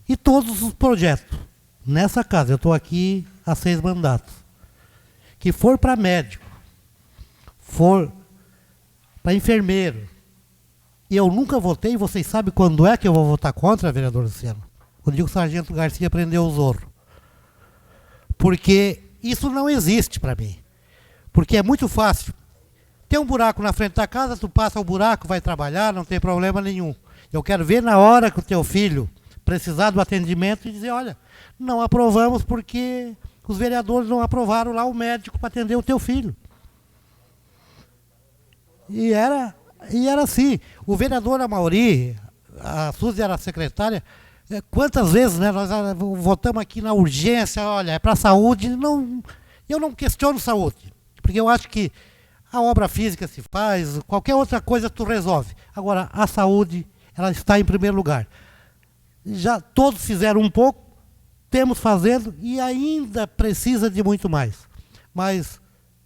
e todos os projetos nessa casa, eu estou aqui há 6 mandatos, que for para médico, for para enfermeiro, e eu nunca votei, vocês sabem quando é que eu vou votar contra, vereador Luciano? Quando digo que o Sargento Garcia prendeu o Zorro. Porque isso não existe para mim. Porque é muito fácil. Tem um buraco na frente da casa, tu passa o buraco, vai trabalhar, não tem problema nenhum. Eu quero ver na hora que o teu filho precisar do atendimento e dizer, olha, não aprovamos porque os vereadores não aprovaram lá o médico para atender o teu filho. E era assim. O vereador Amauri, a Suzy era secretária, quantas vezes, né, nós votamos aqui na urgência, olha, é para a saúde, eu não questiono saúde. Porque eu acho que a obra física se faz, qualquer outra coisa tu resolve. Agora, a saúde, ela está em primeiro lugar. Já todos fizeram um pouco, temos fazendo e ainda precisa de muito mais. Mas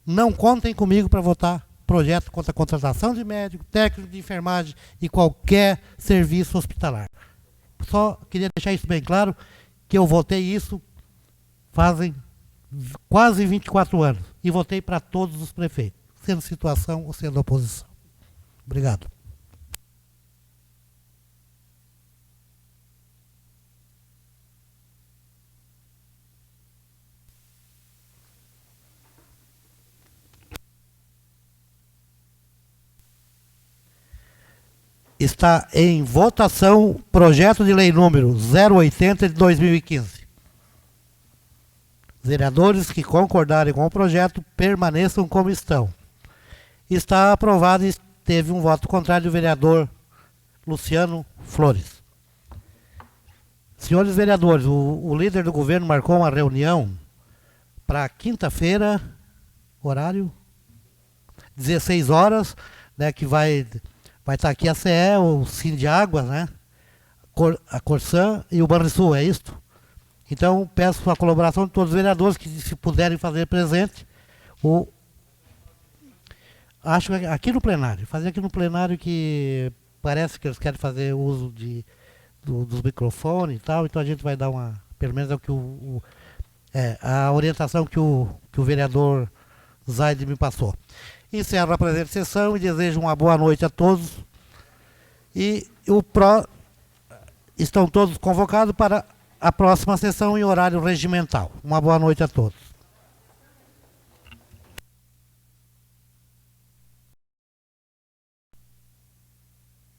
não contem comigo para votar projeto contra a contratação de médico, técnico de enfermagem e qualquer serviço hospitalar. Só queria deixar isso bem claro, que eu votei isso fazem quase 24 anos. E votei para todos os prefeitos, sendo situação ou sendo oposição. Obrigado. Está em votação projeto de lei número 080 de 2015. Vereadores que concordarem com o projeto permaneçam como estão. Está aprovado e teve um voto contrário do vereador Luciano Flores. Senhores vereadores, o líder do governo marcou uma reunião para quinta-feira, horário 16 horas, né, que vai estar aqui a CE, o Sindiáguas, né, a Corsan e o Banrisul, é isto? Então, peço a colaboração de todos os vereadores que, se puderem fazer presente, acho que aqui no plenário, fazer aqui no plenário, que parece que eles querem fazer uso dos microfones e tal, então a gente vai dar pelo menos é o que a orientação que o vereador Zaide me passou. Encerro a presente sessão e desejo uma boa noite a todos. E estão todos convocados para a próxima sessão em horário regimental. Uma boa noite a todos.